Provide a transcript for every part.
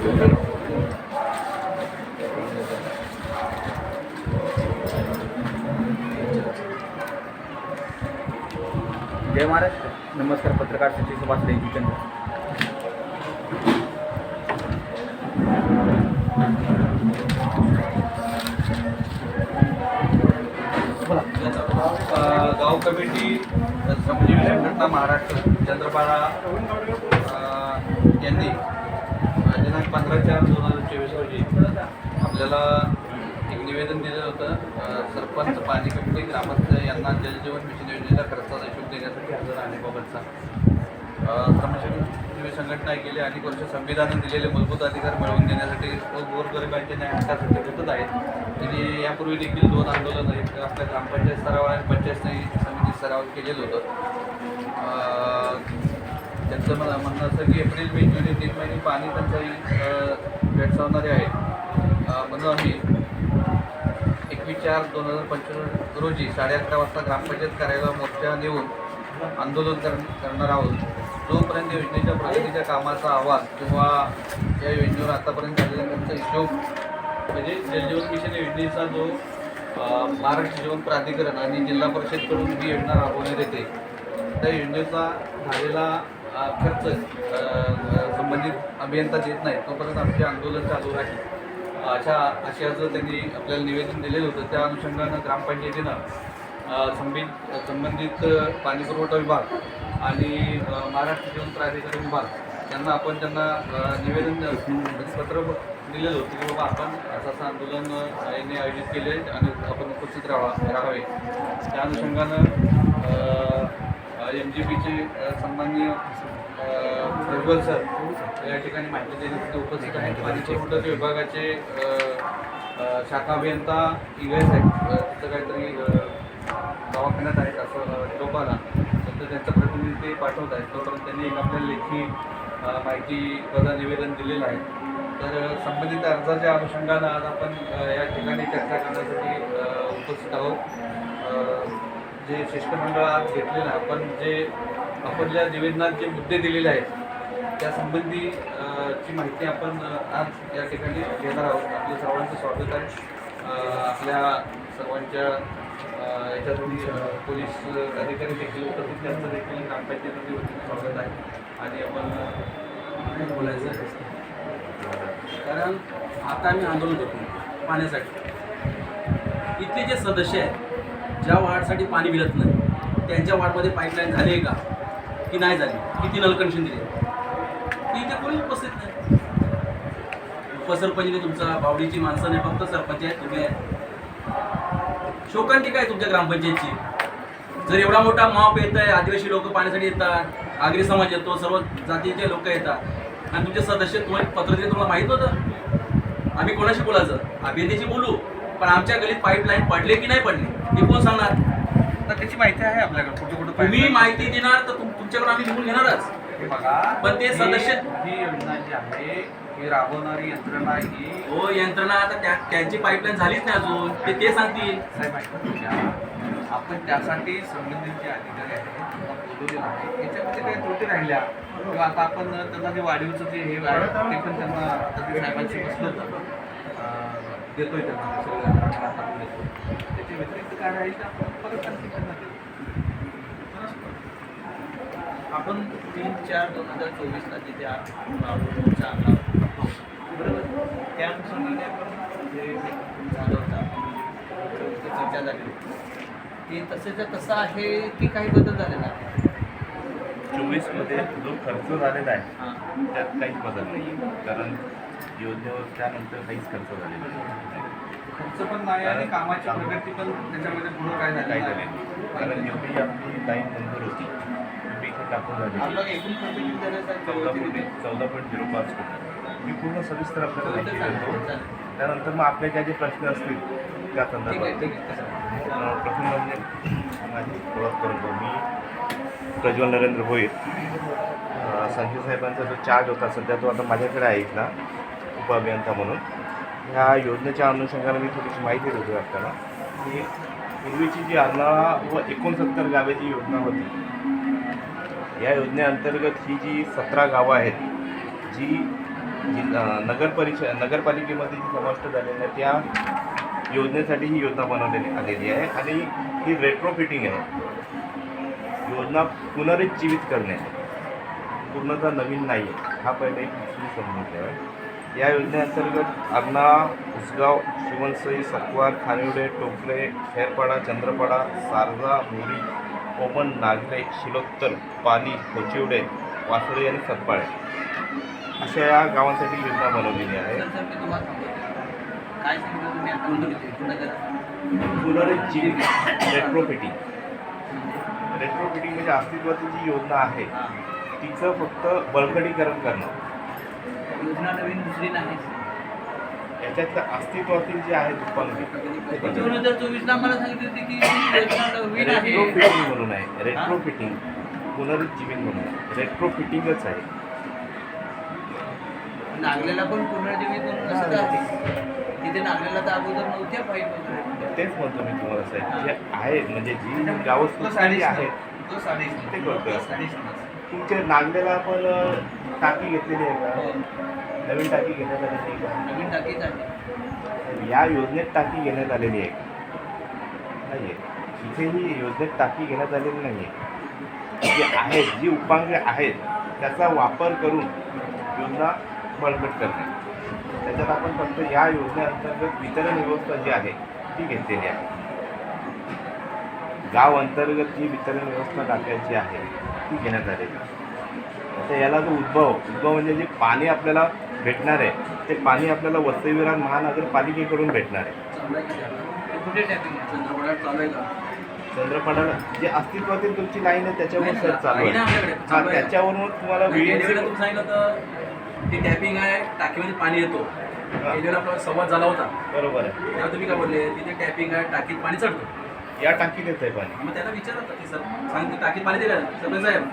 जय महाराष्ट्र. नमस्कार. पत्रकार सचिव सुभाष जयचंद्र. गाव कमिटी श्रमजीवी संघटना महाराष्ट्र चंद्रपाडा यांनी दिनांक 15/4/2024 रोजी आपल्याला एक निवेदन दिलं होतं. सरपंच, पाणी कमिटी, ग्रामस्थ यांना जलजीवन मिशन योजनेच्या खर्चाचा हिशोब देण्यासाठी हजर राहण्याबाबतचा. श्रमजीवी संघटना गेली अनेक वर्ष संविधानाने दिलेले मूलभूत अधिकार मिळवून देण्यासाठी व गोरगरिबांच्या न्याय हक्कासाठी झटत आहेत. त्यांनी यापूर्वी देखील 2 आंदोलनं एक आपल्या ग्रामपंचायत स्तरावर आणि पंचायत समिती स्तरावर केलेलं होतं. त्यांचं म्हणणं असं की एप्रिल, मे, जून हे 3 महिने पाणी टंचाई भेडसावणारे आहे. म्हणून आम्ही 21/4/2025 रोजी 11:30 वाजता ग्रामपंचायत कार्यालयावर मोर्चा नेऊन आंदोलन करणार आहोत. जोपर्यंत योजनेच्या प्रगतीच्या कामाचा अहवाल किंवा या योजनेवर आतापर्यंत झालेला त्यांचा हिशोब म्हणजे जलजीवन मिशन योजनेचा जो महाराष्ट्र जीवन प्राधिकरण आणि जिल्हा परिषदकडून ही योजना राबवण्यात येते त्या योजनेचा झालेला खर्च संबंधित अभियंता देत नाही तोपर्यंत आमचे आंदोलन चालू राहील अशाचं त्यांनी आपल्याला निवेदन दिलेलं होतं. त्या अनुषंगानं ग्रामपंचायतीनं संबंधित पाणीपुरवठा विभाग आणि महाराष्ट्र जीवन प्राधिकरण विभाग त्यांना निवेदन पत्र दिलेलं होतं की बाबा आपण असं आंदोलन यांनी आयोजित केले आणि आपण उपस्थित राहावे. त्या अनुषंगानं MGPचे सन्माननीय प्रज्वल सर या ठिकाणी माहिती देण्यासाठी उपस्थित आहेत. पाणी पुरवठा विभागाचे शाखा अभियंता इगळे साहेब तिथं काहीतरी दवाखान्यात आहेत असं निरोप आला तर त्यांचं प्रतिनिधी ते पाठवत आहेत. तोपर्यंत त्यांनी एक आपल्याला लेखी माहिती निवेदन दिलेलं आहे. तर संबंधित अर्जाच्या अनुषंगानं आज आपण या ठिकाणी चर्चा करण्यासाठी उपस्थित आहोत. जे शिष्टमंडळ आज घेतलेलं आहे आपण जे आपल्या निवेदनात जे मुद्दे दिलेले आहेत त्यासंबंधी ची माहिती आपण आज या ठिकाणी घेणार आहोत. आपल्या सर्वांचं स्वागत आहे. आपल्या सर्वांच्या याच्यातून पोलीस अधिकारी देखील उपस्थित त्यांचं देखील ग्रामपंचायतीमध्ये स्वागत आहे. आणि आपण बोलायचं कारण आता आम्ही आंदोलन करतो पाण्यासाठी. इथले जे सदस्य आहेत ज्या वार्डसाठी पाणी मिळत नाही त्यांच्या वार्डमध्ये पाईपलाईन झाली आहे का की नाही झाली, किती नल कनेक्शन दिले ती इथे कोणी उपस्थित नाही. उपसरपंचने तुमचा बावडीची माणसं नाही फक्त सरपंच आहेत तुम्ही आहेत. शोकांती काय तुमच्या ग्रामपंचायतची? जर एवढा मोठा माप येत आहे, आदिवासी लोक पाण्यासाठी येतात, आगरी समाज येतो, सर्व जातीचे लोक येतात आणि तुमचे सदस्य तुम्हाला पत्र दिले तुम्हाला माहीत होतं. आम्ही कोणाशी बोलायचं? अभियंत्याशी बोलू पण आमच्या गलीत पाईपलाईन पडले की नाही पडले हे कोण सांगणार? तर त्याची माहिती आहे आपल्याकडे कुठे कुठे तुम्ही माहिती देणार तर तुमच्याकडून आम्ही लिहून घेणारच. बघा पण ते सदस्य ही योजना जी आहे ही राबवणारी यंत्रणा ही हो यंत्रणा आता त्यांची पाईपलाईन झालीच नाही अजून ते सांगतील. साहेब ऐका आपण त्यासाठी संबंधित जे अधिकारी आहेत त्यांना बोलवलेलं आहे. याच्यामध्ये काही त्रुटी राहिल्या किंवा आता आपण त्यांना जे वाढीवचं जे हे आहे ते पण त्यांना आता ते साहेबांशी बसलं होतं देतोय त्यांना सगळं आता देतो. त्याच्या व्यतिरिक्त काय राहील तर आपण परत आणखी त्यांना देतो. आपण 3/4/2024ला जिथे चालला बरोबर त्या अनुषंगाने आपण जे झालं होतं चर्चा झाली होती ते तसेच्या तसं आहे की काही बदल झालेला आहे? 24मध्ये जो खर्च झालेला आहे त्यात काहीच बदल नाही कारण योजनेवर त्यानंतर काहीच खर्च झालेला नाही. खर्च पण नाही आणि कामाची प्रगती पण त्याच्यामध्ये पुढं काय झालं काही झाले कारण एवढी आपली लाईन मंजूर होती तुम्ही इथे टाकून झाली आपला एकूण खर्च किती झाला? 14.05 कोटी. मी पूर्ण सविस्तर आपल्याला माहिती देतो. त्यानंतर मग आपले ज्या जे प्रश्न असतील त्या संदर्भात प्रथम म्हणजे माझी ओळख करतो. मी प्रज्वल नरेंद्र भोईर. संजय साहेबांचा जो चार्ज होता सध्या तो आता माझ्याकडे आहे इथला उपअभियंता म्हणून. ह्या योजनेच्या अनुषंगाने मी थोडीशी माहिती देतो आपल्याला की पूर्वीची जी 18 व 69 गावेची योजना होती या योजनेअंतर्गत ही जी 17 गावं आहेत जी नगरपालिकेमध्ये जी समाविष्ट झालेल्या त्या योजनेसाठी ही योजना बनवलेली आलेली आहे आणि ही रेट्रोफिटिंग आहे. योजना पुनरुज्जीवित करणे पूर्णतः नवीन नाही आहे. हा पहिले एक समजून घ्यावा. या योजनेअंतर्गत आरणा, उसगाव, शिवणसई, सकवार, खानिवडे, टोकले, खेरपाडा, चंद्रपाडा, सारजा, मोरी, कोमन, नागले, शिलोत्तर, पाली, कोचिवडे, वासळे आणि सतपाळे अशा या गावांसाठी योजना बनवलेली आहे. सर मी तुम्हाला सांगतो काय सांगितलं तुम्ही आता पुन्हा करा. पुनरुज्जीवित रेट्रोफिटिंग म्हणजे अस्तित्वाची जी योजना आहे तिचं फक्त बळकटीकरण करणं. योजना नवीन दुसरी नाही. याच्यात अस्तित्वातील जे आहेत उत्पादन 2024 आम्हाला सांगितलं होती की योजना नवीन आहे. रेट्रोफिटिंग म्हणून आहे. रेट्रोफिटिंग पुनरुज्जीवित म्हणून आहे. रेट्रोफिटिंगच आहे. नागलेला पण पुनर्जीवित म्हणून असं आहे. तिथे नागलेला तर अगोदर नव्हत्या पाईप वगैरे. तेच म्हणतो मी तुम्हाला साहेब जे आहेत म्हणजे जी गावं सुद्धा आहेत तो साडेच ते करतोय. साडेच तुमच्या नागलेला पण टाकी घेतलेली आहे का? नवीन टाकी घेण्यात आलेली आहे का? नवीन टाकीच आहे. या योजनेत टाकी घेण्यात आलेली आहे का? नाही आहे. इथेही योजनेत टाकी घेण्यात आलेली नाही आहे. जे आहेत जी उपांगे आहेत त्याचा वापर करून योजना बळकट करणे. त्याच्यात आपण फक्त या योजनेअंतर्गत वितरण व्यवस्था जी आहे ती घेतलेली आहे. गाव अंतर्गत जी वितरण व्यवस्था टाकायची आहे ती घेण्यात आलेली आहे. आता याला जो उद्भव म्हणजे जे पाणी आपल्याला भेटणार आहे ते पाणी आपल्याला वसई-विरार महानगरपालिकेकडून भेटणार आहे. कुठे टॅपिंग आहे? चंद्रपाड्यात चालू आहे का? चंद्रपाडाला जे अस्तित्वातील तुमची लाईन आहे त्याच्यावर नाही, सर चालू आहे ना आपल्याकडे, आहे. चालू आहे. त्याच्यावरून तुम्हाला गेल्या VMC वेळेला तुम्ही सांगितलं तर ती टॅपिंग आहे, टाकीमध्ये पाणी येतो. गेल्या वेळेला आपला संवाद झाला होता. बरोबर आहे. तेव्हा तुम्ही काय बोलले, तिथे टॅपिंग आहे, टाकीत पाणी चढतो. या टाकीत येत आहे पाणी. मग त्याला विचारत की सर सांगते टाकीत पाणी दे का सरपंच साहेब,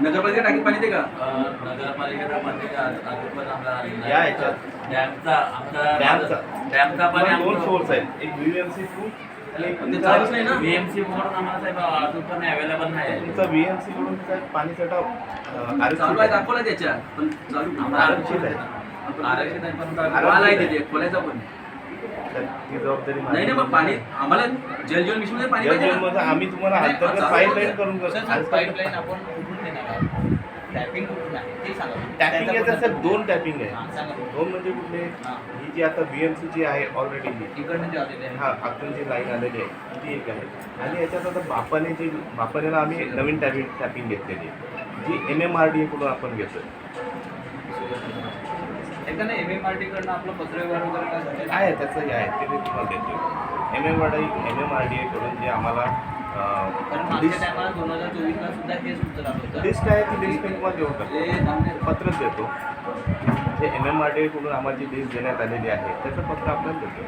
नगरपालिका टाकीत पाणी दे का? नगरपालिकेचा पाणी या याच्यात डॅमचा डॅमचा पाणी तुम्हाला दोन सोर्स आहेत. एक VMC थ्रू आणि एक ते चालूच नाही ना. बीएमसी म्हणून आम्हाला साहेब अजून पण अवेलेबल नाही. तुमचा VMC कडून काय पाणी साठा चालू आहे आरक्षित दाखवला त्याच्यात पण चालू आरक्षित आहे. आरक्षित आहे पण वाल आहे तिथे खोलायचा पण ती जबाबदारी नाही ना. मग पाणी आम्हाला जल मिशन मध्ये पाणी पाहिजे ना. मध्ये आम्ही तुम्हाला अंतर्गत पाईपलाईन करून करतो. पाईपलाईन आपण कुठून देणार आहोत? टॅपिंग कुठून आहे ते सांगा. टॅपिंग आहे सर, दोन टॅपिंग आहे. हां, सांगा. दोन म्हणजे कुठले? हां. ही जी आता BMC जी आहे ऑलरेडी इकडनं जे आलेले आहे हा आतून जी लाईन आलेली आहे ती एक आहे. आणि याच्यात आता बापानेला आम्ही नवीन टॅपिंग घेतलेली आहे जी MMRDA कडून आपण घेतोय. एका MMRD कडनं आपलं पत्रव्यवहार वगैरे काय झालेलं आहे त्याचंही आहे ते मी तुम्हाला देतो. MMRDA कडून जे आम्हाला कारण मागच्या टायमाला 2024ला सुद्धा हेच उत्तर आलं होतं. लिस्ट आहे ती लिस्ट मी तुम्हाला देऊन टाकतो. पत्रच देतो. जे MMRDA कडून आम्हाला जी लिस्ट देण्यात आलेली आहे त्याचं पत्र आपल्याला देतो.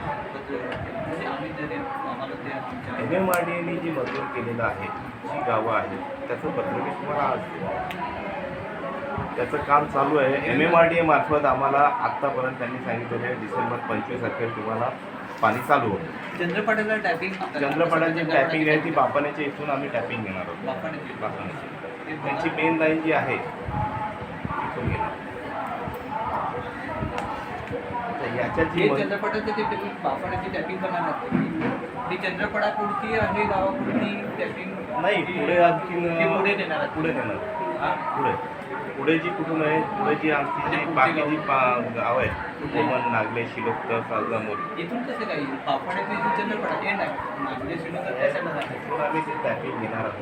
म्हणजे आम्ही ते आम्हाला ते आमच्या MMRDAने जी मंजूर केलेलं आहे जी गावं आहेत त्याचं पत्र मी तुम्हाला आज देतो. त्याचं काम चालू आहे. MMRDA मार्फत आम्हाला आत्तापर्यंत त्यांनी सांगितलेले डिसेंबर 25 तारखेला तुम्हाला पाणी चालू होतं. चंद्रपाड्याला टॅपिंग चंद्रपाड्याची टॅपिंग आहे ती बापाण्याच्या इथून आम्ही टॅपिंग घेणार आहोत. बापाण्याची. बापाण्याची त्यांची मेन लाईन जी आहे तिथून घेणार. तर याच्यात जी चंद्रपाड्याचं ते बापाण्याची टॅपिंग बनवणार ती चंद्रपाडा पुरती आहे गावापुरती टॅपिंग नाही पुढे आणखीन पुढे देणार आहे. पुढे देणार. पुढे जी कुठून आहे पुढे जी आमची जी बाकीची गाव आहेत कोमन, नागले, शिलोत्तर, सारजा, मोरी इथून कसं काही बापाण्याचं इथून चंद्रपाडा एंड आहे. नागले शिवणकर त्या साईडला जाणार. तिथून आम्ही ते टॅपिंग घेणार आहोत.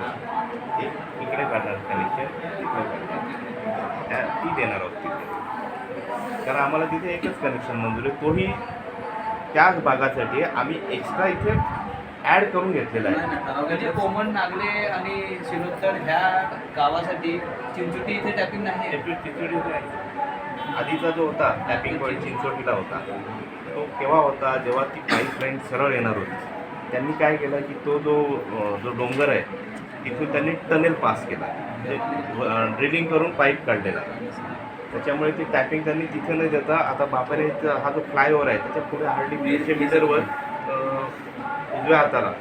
एक इकडे काढणार कनेक्शन तिकडे काढणार ती देणार आहोत तिथे. कारण आम्हाला तिथे एकच कनेक्शन मंजूर आहे. तोही त्याच भागासाठी आम्ही एक्स्ट्रा इथे ॲड करून घेतलेला आहे. म्हणजे कोमन, नागले आणि शिरोत्तर ह्या गावासाठी चिंचोटी इथे टॅपिंग नाही आहे. चिंचोटी आधीचा जो होता टॅपिंग पॉईंट चिंचोटीला होता तो केव्हा होता जेव्हा ती पाईपलाईन सरळ येणार होती. त्यांनी काय केलं की तो जो डोंगर आहे तिथून त्यांनी टनेल पास केला म्हणजे ड्रिलिंग करून पाईप काढलेला. त्याच्यामुळे ती टॅपिंग त्यांनी तिथे न देता आता बापाने हा जो फ्लायओव्हर आहे त्याच्या पुढे हार्डली 200 मीटरवर उजव्या हाताला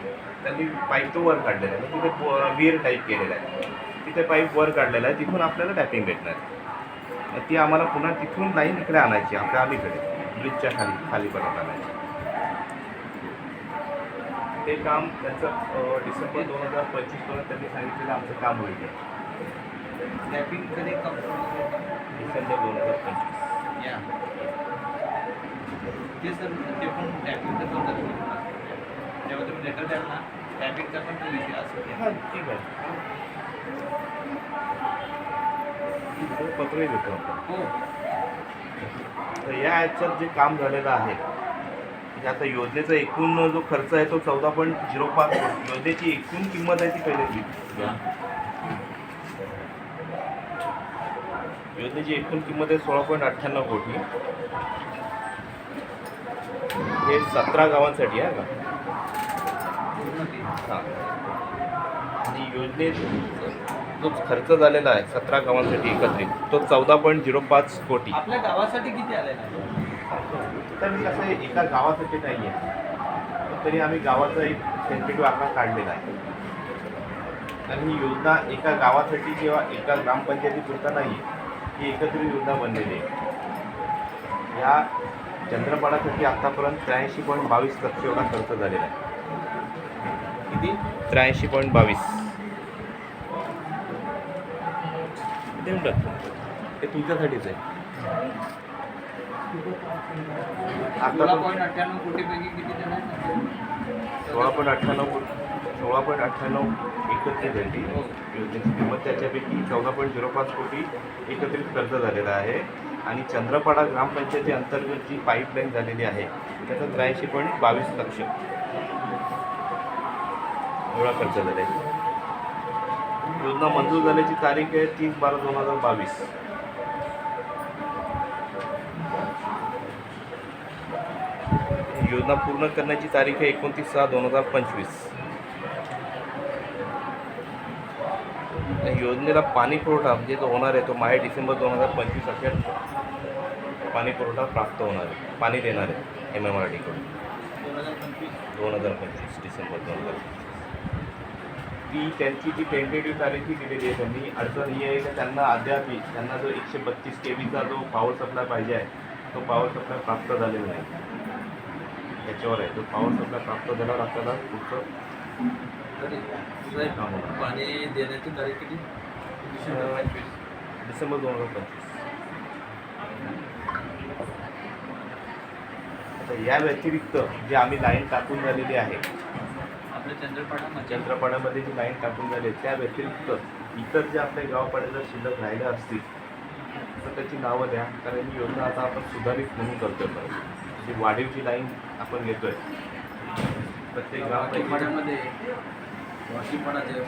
त्यांनी पाईप तो वर काढलेला आहे. तिथे विहीर टाईप केलेला आहे. तिथे पाईप वर काढलेला आहे. तिथून आपल्याला टॅपिंग भेटणार. मग ती आम्हाला पुन्हा तिथून लाईन इकडे आणायची आपल्या अलीकडे ब्रिजच्या खाली परत आणायची. ते काम त्यांचं डिसेंबर 2025 पर्यंत त्यांनी सांगितलेलं आमचं काम होईल. टॅपिंग कधी कंप्लीट डिसेंबर 2025. या ते सर ते पण टॅपिंगचं पण झालं. जेव्हा तुम्ही लेटर द्याल ना टॅपिंगचा पण तो विषय असेल. हां ठीक आहे, पत्रही देतो आपण. हो तर या ह्याच्यात जे काम झालेलं आहे म्हणजे आता योजनेचा एकूण जो खर्च आहे तो 14.05 योजनेची एकूण किंमत आहे ती पहिली. योजनेची एकूण किंमत आहे 16.98 कोटी. हे 17 गावांसाठी आहे का? हां. आणि योजनेत जो खर्च झालेला आहे 17 गावांसाठी एकत्रित तो 14.05 कोटी. आपल्या गावासाठी किती आलेला आहे? तर मी कसं आहे एका गावासाठी नाही आहे, तरी आम्ही गावाचा एक सेन्सिटिव्ह आकडा काढलेला आहे. आणि ही योजना एका गावासाठी किंवा एका ग्रामपंचायतीपुरता नाही आहे, ही एकत्रित योजना बनलेली आहे. या चंद्रपाडासाठी आत्तापर्यंत 83.22 लक्ष एवढा खर्च झालेला आहे. किती? 83.22. ते तुमच्यासाठीच आहे. आता 16.98 कोटीपैकी किती जण आहेत? 16.98 एकत्रित झाली योजनेची किंमत. त्याच्यापैकी 14.05 कोटी एकत्रित खर्च झालेला आहे. आणि चंद्रपाडा ग्रामपंचायती अंतर्गत जी पाईपलाईन झालेली आहे त्याचा 83.22 लक्ष एवढा खर्च झाला आहे. योजना मंजूर झाल्याची तारीख आहे 30/12/2022. योजना पूर्ण करण्याची तारीख आहे 29/6/2025. योजनेला पाणी पुरवठा म्हणजे जो होणार आहे तो माहे डिसेंबर 2025 अखेर पाणी पुरवठा प्राप्त होणार आहे, पाणी देणार आहे MMRDकडून 2025 डिसेंबर 2025. ती त्यांची जी टेंटेटिव्ह तारीख ही दिलेली आहे. त्यांनी अडचण ही आहे की त्यांना अद्याप त्यांना जो 132 kVचा जो पॉवर सप्लाय पाहिजे आहे तो पॉवर सप्लाय प्राप्त झालेला नाही. याच्यावर आहे तो पॉवर सप्लाय प्राप्त झाल्यावर आपल्याला पुढचं काम होणार. पाणी देण्याची तारीख किती? डिसेंबर 2025. आता या व्यतिरिक्त जे आम्ही लाईन टाकून झालेली आहे आपल्या चंद्रपाड्यामध्ये जी लाईन टाकून झाली आहे त्या व्यतिरिक्त इतर जे आपल्या गावापाड्या जर शिल्लक राहिल्या असतील तर त्याची नावं द्या. कारण ही योजना आता आपण सुधारित म्हणून करतोय. जी वाढीवची लाईन आपण घेतोय प्रत्येक वाकीपाड्यामध्ये वाकीपाडाचे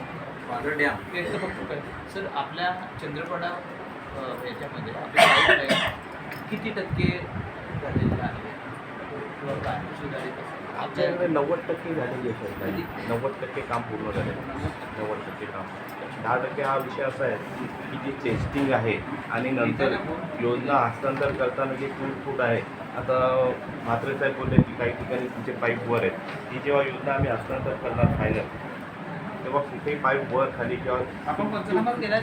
वाघर डॅम एक तर फक्त काय सर आपल्या चंद्रपाडा याच्यामध्ये आपल्या पाईपलाईन किती टक्के झालेले आहे किंवा काय सुधारित असेल? आमच्याकडे 90% झालेली आहे सर. 90% काम पूर्ण झालेलं आहे. 90% काम. 10% हा विषय असा आहे की जी टेस्टिंग आहे आणि नंतर योजना हस्तांतर करताना जी फूट आहे. आता म्हात्रे साहेब बोलले की काही ठिकाणी तुमचे पाईप वर आहेत. ही जेव्हा योजना आम्ही हस्तांतर करणार फायनल तेव्हा कुठेही पाईप वर खाली किंवा आपण पंचनामा केला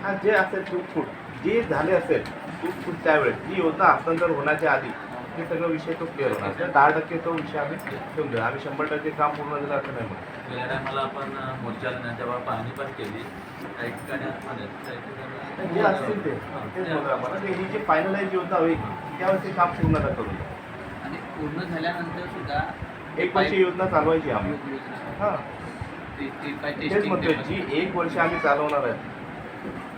हा जे असेल फूट जे झाले असेल फूट त्यावेळेस जी योजना हस्तांतर होण्याच्या आधी ते सगळं विषय तो क्लिअर होणार. तर 10% तो विषय आम्ही ठेवून देऊ. आम्ही 100% काम पूर्ण झालं असं नाही म्हणतो. गेल्या टायमाला आपण मोर्चाला तेव्हा पाहणी पण केली. काही ठिकाणी आतमध्ये, काही ठिकाणी जे असतील ते तेच बोलतो आम्हाला की ही जी फायनलाइज योजना होईल त्यावेळेस ते काम पूर्ण करून देऊ. आणि पूर्ण झाल्यानंतर सुद्धा 1 वर्ष योजना चालवायची आम्ही. हां काय तेच टेस्टिंग म्हणतोय जी 1 वर्ष आम्ही चालवणार आहे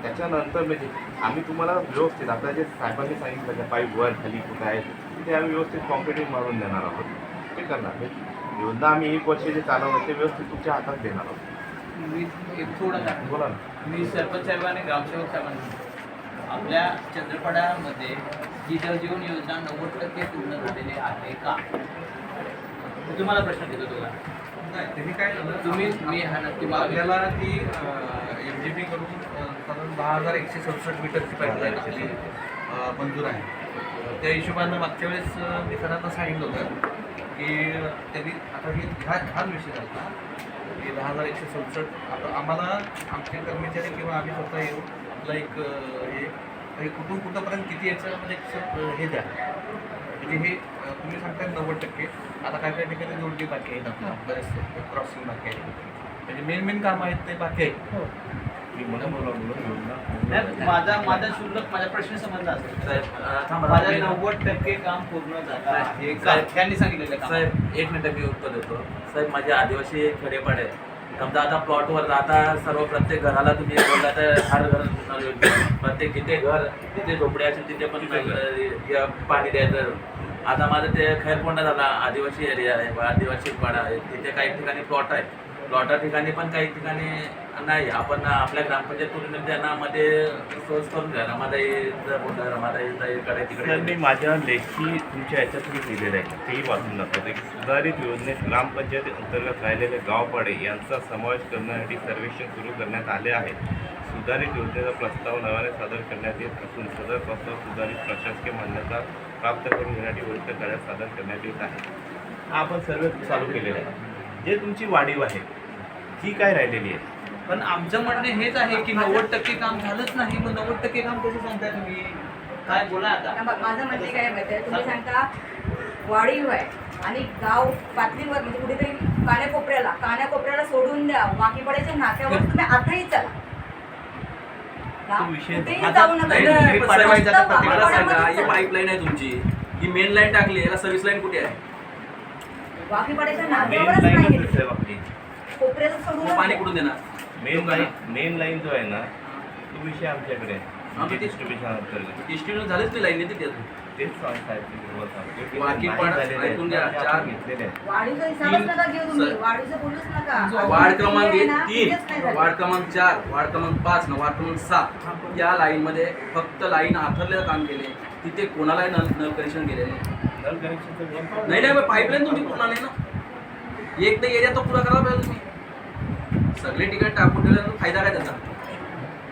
त्याच्यानंतर म्हणजे आम्ही तुम्हाला व्यवस्थित आता जे साहेबांनी सांगितलं की पाईप वर खाली कुठं आहे ते आम्ही व्यवस्थित कॉम्पिटिंग मारून देणार आहोत. ते करणार योजना आम्ही 1 वर्ष जे चालवलं ते व्यवस्थित तुमच्या हातात देणार आहोत. मी एक थोडं बोला ना. मी सरपंच साहेबांनी ग्रामसेवक साहेबांनी आपल्या चंद्रपाड्यामध्ये जी जलजीवन योजना 90% पूर्ण झालेली आहे का? मी तुम्हाला प्रश्न देतो तुला. नाही त्यांनी काय झालं तुम्ही मी हा नक्की मला आपल्याला ती MGP करून साधारण 10,167 मीटरची पाईपलाईन आपली मंजूर आहे. त्या हिशोबानं मागच्या वेळेस मी सरांना सांगितलं होतं की त्यांनी आता हे हाच विषय झाला की 10,167 आता आम्हाला आमचे कर्मचारी किंवा आम्ही स्वतः येऊन आपला एक हे हे कुठून कुठंपर्यंत किती याच्यामध्ये हे द्या म्हणजे हे तुम्ही सांगताय 90%. आता काय काय ठिकाणी जोडणी बाकी आहेत आपल्या बरेचसे क्रॉसिंग बाकी आहे म्हणजे मेन कामं आहेत ते बाकी आहेत. मी माझा शुल्लक माझा प्रश्न समजला असेल साहेब थांबा माझं 90% काम पूर्ण झालं आहे हे त्यांनी सांगितलेलं काम. साहेब 1 मिनिट मी उत्तर देतो. साहेब माझे आदिवासी खेडेपाडे आहेत. समजा आता प्लॉटवर आता सर्व प्रत्येक घराला तुम्ही बोलला तर हर घर प्रत्येक जिथे घर तिथे झोपडे असेल तिथे पण पाणी द्यायचं. आता माझं ते खैरकोंडा झाला आदिवासी एरिया आहे आदिवासी पाडा आहे तिथे काही ठिकाणी प्लॉट आहे. प्लॉटा ठिकाणी पण काही ठिकाणी नाही. आपण आपल्या ग्रामपंचायत त्यांना मध्ये सोर्स करून घ्या रमादाई रमादाईकडे सर तिकडे मी माझ्या लेखी तुमच्या याच्यातून लिहिलेलं आहे तेही वाचून दाखवतो की सुधारित योजनेत ग्रामपंचायती अंतर्गत राहिलेले गावपाडे यांचा समावेश करण्यासाठी सर्वेक्षण सुरू करण्यात आले आहे. सुधारित योजनेचा प्रस्ताव नव्याने सादर करण्यात येत असून सदर प्रस्ताव सुधारित प्रशासकीय मान्यता प्राप्त करून घेण्यासाठी वरिष्ठ कार्यात सादर करण्यात येत आहे. हा आपण सर्वे चालू केलेला आहे. जे तुमची वाढीव आहे ती काय राहिलेली आहे. पण आमचं म्हणणं हेच आहे की 90% काम झालंच नाही मग 90% काम कसं सांगताय तुम्ही काय बोला आता. माझं म्हणणे काय माहिती आहे तुम्ही सांगता वाढीव आहे आणि गाव पातळीवर म्हणजे कुठेतरी कान्याकोपऱ्याला सोडून द्या वाकीपाड्याच्या नाक्यावर तुम्ही आताही चला तो विषय- कुठेही आता- जाऊ नका. नाही, फक्त नाही, पाडवायचं आता प्रत्येकाला मला सांगा वाकीपाड्यामध्येच ही चला. पाईपलाईन आहे तुमची ही मेन लाईन टाकली याला सर्व्हिस लाईन कुठे आहे. वाकीपाड्याच्या मेन नाक्यावरच लाईन नाही आहे आपली. कोपऱ्याचं मग सोडून पाणी कुठून देणार. मेन लाईन जो आहे ना तो विषय आमच्याकडे आहे. आमच्या ते- डिस्ट्रीब्युशन अंतर्गत डिस्ट्रीब्युशन झालेच नाही लाईन येते त्यातून. तेच सांगतायत ते तुम्हाला सांगतो की बाकी नाही पण झालेलं आहे. ऐकून घ्या, ते आपण चार- घेतलेले आहे. वाढीचा हिसाबच तीन- नका घेऊ तुम्ही सर- वाढीचं बोलूच नका वार्ड क्रमांक आहे ना, 3 तेच नाही झालं. वार्ड क्रमांक 4 वार्ड क्रमांक 5 वार्ड क्रमांक 7 या लाईनमध्ये फक्त लाईन आथरलेलं काम केले. तिथे कोणालाही नल कनेक्शन गेलेले नल कनेक्शनचं नियम नाही नाही पाईपलाईन तुमची पूर्ण नाही ना. एक तर एरिया तो पुरा करायला पाहिजे तुम्ही. सगळे ठिकाणी टाकून दिल्यानंतर फायदा काय त्याचा.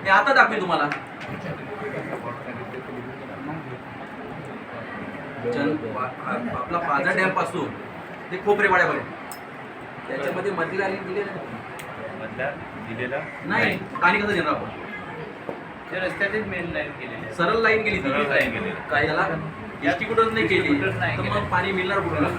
मी आता दाखवेन तुम्हाला. आपला पाझर डॅम पासून ते खोपरेवाड्यापर्यंत त्याच्यामध्ये मधली लाईन दिलेली नाही. मधला दिलेला नाही पाणी कसं देणार आपण. ते रस्त्याचीच मेन लाईन केलेली आहे. सरळ लाईन गेली सरळ line गेली. काय त्याला डिस्ट्रीब्युटरच नाही केली Distributor नाही तर केली. मग पाणी मिळणार कुठून. ही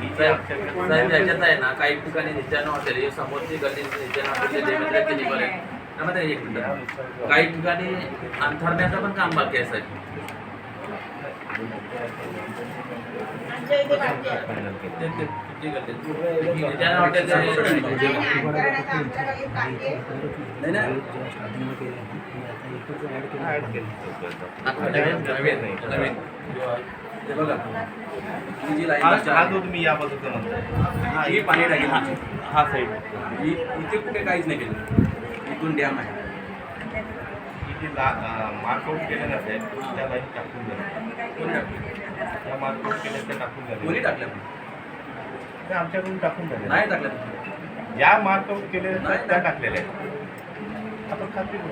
जी साहेब आमच्याकडे- साहेब, याच्यात आहे ना काही ठिकाणी नित्यानं हॉटेल समोरची गल्ली नित्यानं हॉटेल देवेंद्र केलीपर्यंत त्यामध्ये एक मिनिट काही ठिकाणी अंथरण्याचं पण काम बाकी आहे साहेब. आमच्या इथे बाकी आहे. फायनल केलं. ते गल्ली नित्यानं हॉटेल नाही, अंतरण्याचं आमच्या गावी बाकी आहे. नाही ना ऍड केलं होतं. आता नवीन हे बघा ही जी लाईन हा जो तुम्ही या बाजूचा म्हणताय ही पाणी टाकेल हा साईड इथे कुठे काहीच नाही केलं. इथून डॅम आहे. इथे मार्कआउट केलं ना साहेब त्या लाईन टाकून द्या. कोणी टाकलं. त्या मार्कआउट केल्या त्या टाकून कोणी द्या. टाकलं. ते आमच्याकडून टाकून द्या. नाही टाकलं. या मार्कआउट केलेल्या आहेत, त्या टाकलेल्या आहेत. आपण खात्री करू.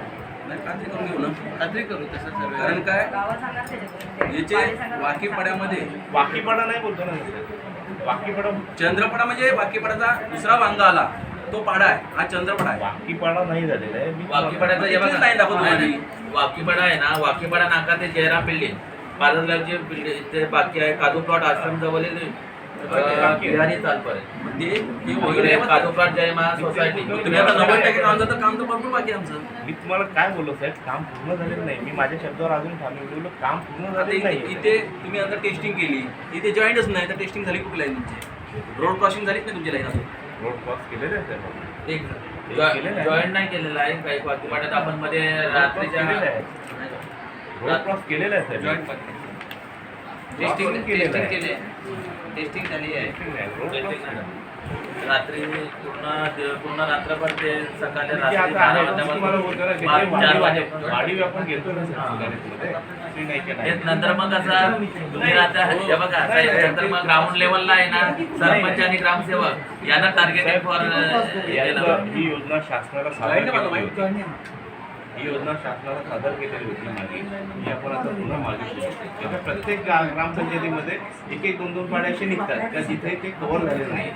नाही खात्री करून घेऊ ना. खात्री करू तसं सर्व कारण काय गावात सांगा त्याच्याकडून. याचे वाकीपाड्यामध्ये वाकीपाडा नाही बोलतो ना सर. वाकीपाडा चंद्रपडा म्हणजे वाकीपाड्याचा दुसरा वांगा आला तो पाडा आहे. हा चंद्रपडा आहे. वाकीपाडा नाही झालेला आहे. मी वाकीपाड्याचा हे बघा नाही दाखवतो तुम्हाला. वाकीपाडा आहे ना वाकीपाडा नाका ते जयराम बिल्डिंग पालनगावचे बिल्डिंग ते बाकी आहे. कादू प्लॉट आश्रम जवळ बिहारी चालपर ते वगैरे कादू प्लॉट जयमा सोसायटी. तुम्ही आता 90% काम तर काम तर भरपूर बाकी आहे आमचं. मी तुम्हाला काय बोललो साहेब काम पूर्ण झालेलं नाही. मी माझ्या शब्दावर अजून थांबलो काम पूर्ण आता झालेलं नाही. इथे तुम्ही आता टेस्टिंग केली इथे जॉईंटच नाही तर टेस्टिंग झाली कुठली लाईन तुमची. रोड क्रॉसिंग झालीच नाही तुमची लाईन अजून. रोड क्रॉस केलेले आहे साहेब. एक केलेलं आहे. जॉईंट नाही केलेला आहे. काही वाकीपाड्यात आपण मध्ये रात्रीच्या केलेलं आहे. रोड क्रॉस केलेला आहे साहेब. जॉईंट टेस्टिंग केलेलं आहे. केले टेस्टिंग झाली आहे. Testing नाही, road cross नाही. रात्री पूर्ण रात्रभर ते सकाळी म्हणजे रात्री आता 12 आहे, तुम्हाला बोलतो ना, वाजता त्याची 4 वाजे वाढीव आपण घेतो ना सर सुधारितमध्ये. ते नाही केलं आहे. तेच नंतर मग असं तुम्ही राहता हे बघा साहेब, नंतर मग ग्राउंड लेवलला आहे ना सरपंच आणि ग्रामसेवक यांना टार्गेटेड फॉर याचं ही योजना शासनाला सादर केली होती. ही योजना शासनाला सादर केलेली होती मागे, ही आपण आता पुन्हा मागितली. त्याच्या प्रत्येक ग्रामपंचायतीमध्ये एक एक 2-2 पाड्या असे निघतात का जिथे ते कव्हर झालेले नाही.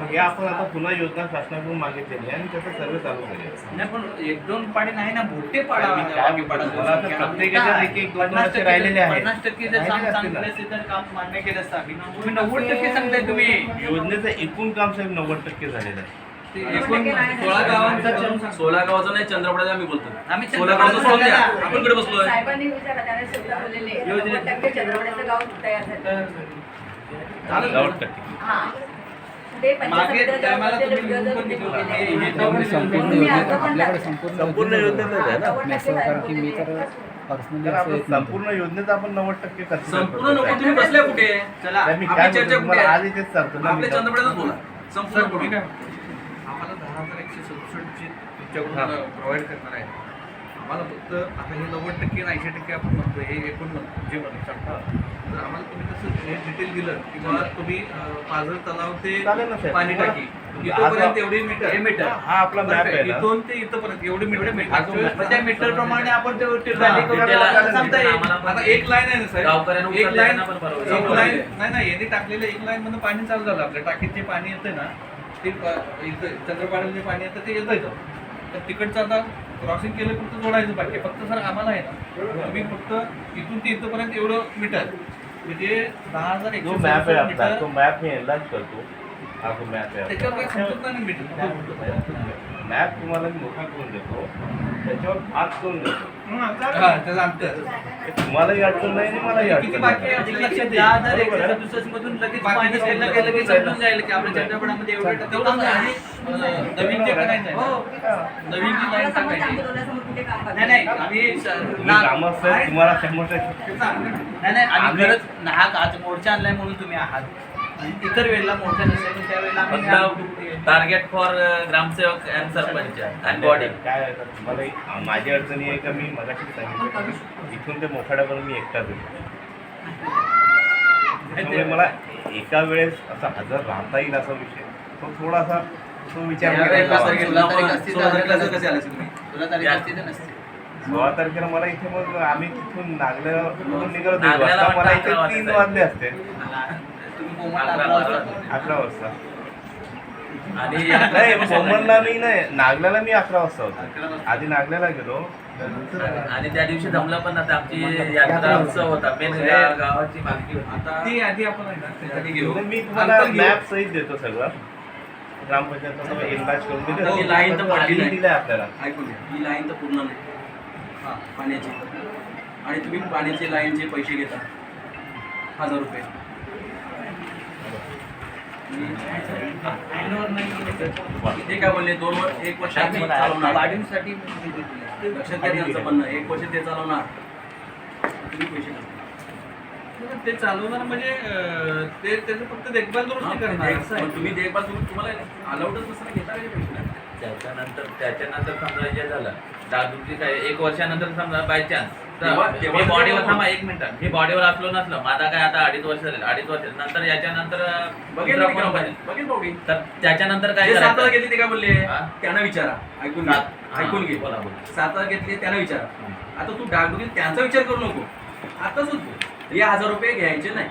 मग हे आपण आता पुन्हा योजना शासनाकडून मागितलेली आहे आणि त्याचा सर्वे चालू करूया. नाही पण 1-2 पाडे नाही ना, मोठे पाडा मी काय म्हणतो, मला आता प्रत्येकाच्या एक एक 2-2 असे राहिलेले आहेत. 50% जर राहिलेले असतील ना. चांगले असेल तर काम मान्य केलं असतं आम्ही. तुम्ही 90% सांगताय तुम्ही. योजनेचं एकूण काम साहेब 90% झालेलं आहे. एकूण 16 गावांचा 16 गावाचं नाही, चंद्रपडाचा आम्ही बोलतो. आम्ही 16 गावाचं सोडून द्या, आपण कडे बसलोय. साहेबांनी विचारलं, त्याने सुद्धा बोललेले 90% चंद्रवड्याचं गाव तयार झालं. 90%. हा ते मागे टायमाला तुम्ही निवडून पण तुम्ही दिलं. केलेले. संपूर्ण तुम्ही आता पण आपल्याकडे टाकले. संपूर्ण योजनेचं आहे ना. कारण की मी तर पर्सनली तर आपण संपूर्ण योजनेत आपण 90% खर्च संपूर्ण नको, तुम्ही बसल्या कुठे? चला, मी आपली काय चर्चा म्हणतो, कुठे मला आहे? आज इथेच सांगतो ना मी. आपल्या चंद्रपडाचाच बोला. संपूर्ण सर मी कुठे? काय म्हणतो, आम्हाला 10,167 ची तुमच्याकडून हा. प्रोव्हाइड करणार आहे. आम्हाला फक्त आता हे 90% आणि 80% आपण म्हणतो, हे एकूण म्हणतो जे म्हणतो. तर आम्हाला तुम्ही तसं हे डिटेल दिलं किंवा तुम्ही पाझर तलाव ते चालेल ना साहेब. पाणी टाकी इथपर्यंत एवढी मीटर हा आपला मॅप आहे ना. इथून ते इथपर्यंत एवढी मीटर मग त्या मीटर प्रमाणे आपण ते हा, tally करून त्याला- आपल्याला सांगता येईल. आम्हाला पण- आता एक लाईन आहे ना साहेब, गावकऱ्यांना एक उत्तर लाईन देताना पण बरोबर. एक लाईन नाही नाही यांनी टाकलेलं एक लाईन मधून पाणी चालू झालं. आपल्या टाकीत जे पाणी येतं ना ते इथं चंद्रपाड्याला जे पाणी येतं ते येतं. तर तिकडचं आता क्रॉसिंग केलं फक्त जोडायचं बाकी फक्त सर आम्हाला आहे ना तुम्ही फक्त इथून ते इथपर्यंत एवढं मीटर म्हणजे जो मॅप आहे 10,167 आपला मीटर तो मॅप मी एनलार्ज करतो. हा जो मॅप आहे त्याच्यावर काही समजत नाही मीटर मॅप तुम्हाला मी मोठा करून देतो, त्याच्यावर हात करून देतो. हा त्याचं अंतर हे तुम्हालाही अडचण नाही आणि मलाही किती अडचण बाकी आहे? नाही. अधिक लक्षात द्या, जर 167 मधून लगेच पाणी केलं गेलं की समजून जाईल की आपल्या चंद्रपडामध्ये एवढं तेवढंच आहे. नवीन ते करायचं आहे. हो. नवीनची लाईन टाकायची. आंदोलनासमोर कुठे काम करतात? नाही नाही आम्ही तुम्ही ग्रामस्थ आहेत, तुम्हाला 100% नाही नाही आम्ही आम्ही- खरंच नाहक आज मोर्चा आणलाय म्हणून तुम्ही आहात. आणि इतर वेळेला मोर्चा नसेल त्यावेळेला आम्ही टार्गेट फॉर ग्रामसेवक अँड सरपंच अँड बॉडी. काय आहे तर तुम्हाला माझी अडचणी आहे का मी मगाशी सांगितलं इथून ते मोखाड्यापर्यंत मी एकटाच येतो. त्यामुळे मला एका वेळेस असा हजर राहता येईल असा विषय तो थोडासा तो विचार या करायला वेळेला हवा. सर गेला पण 16 तारखेला जर कसे आले तुम्ही? तुला तारीख असते तर नसते. 16 तारखेला मला इथे मग आम्ही तिथून नागल्यावरून निघालो 2 नागल्याला वाजता मला वाटतं इथे 11 3 वाजता. वाजले असते. तुम्ही कोमलला 11 वाजता. 11 वाजता आणि नाही कोमलला मी नाही नागल्याला मी 11 वाजता होतो. आधी नागल्याला गेलो आणि त्या दिवशी जमलं पण आता आमची यात्रा उत्सव होता मेन गावाची मागणी होती. आता ती आधी आपण आहे ना त्यासाठी घेऊ. मी तुम्हाला मॅप सहित देतो सगळं ग्रामपंचायत एनलाज करून दिले. आता ही line तर पडली नाही. दिलंय आपल्याला. ऐकून घ्या, ही लाईन तर पूर्ण नाही पाण्याची, आणि तुम्ही पाण्याचे लाईनचे पैसे घेता 1000 रुपये. ते काय बोलले 1 वर्ष आम्ही चालवणार. वाढीसाठी लक्षात घ्या त्यांचं म्हणणं, 1 वर्ष ते चालवणार, तुम्ही पैसे घेता. ते चालवणार म्हणजे ते त्याचं फक्त देखभाल दुरुस्ती करणार मग तुम्ही देखभाल तुम्हाला अलाउडच नसताना घेता का ते पैसे? त्याच्यानंतर समजा जे झालं दादूची काय 1 वर्षानंतर समजा बाय चान्स तेव्हा- मी तेव्हा- बॉडीवर थांबा 1 मिनिट मी बॉडीवर असलो नसलो माझा काय आता 2.5 वर्ष झाले 2.5 वर्ष नंतर याच्यानंतर बघेल दुसरा मी कोण काय पाहिजे? बघेल भाऊ मी. तर त्याच्यानंतर काय जे 7 करायचं? घेतली ते काय बोलले हा? त्यांना विचारा, ऐकून घे, हा, ऐकून घे. बोला बोला 7 घेतली त्यांना विचारा. आता तू डागडुगी त्यांचा विचार करू नको, आताच तू हे 1000 रुपये घ्यायचे नाही.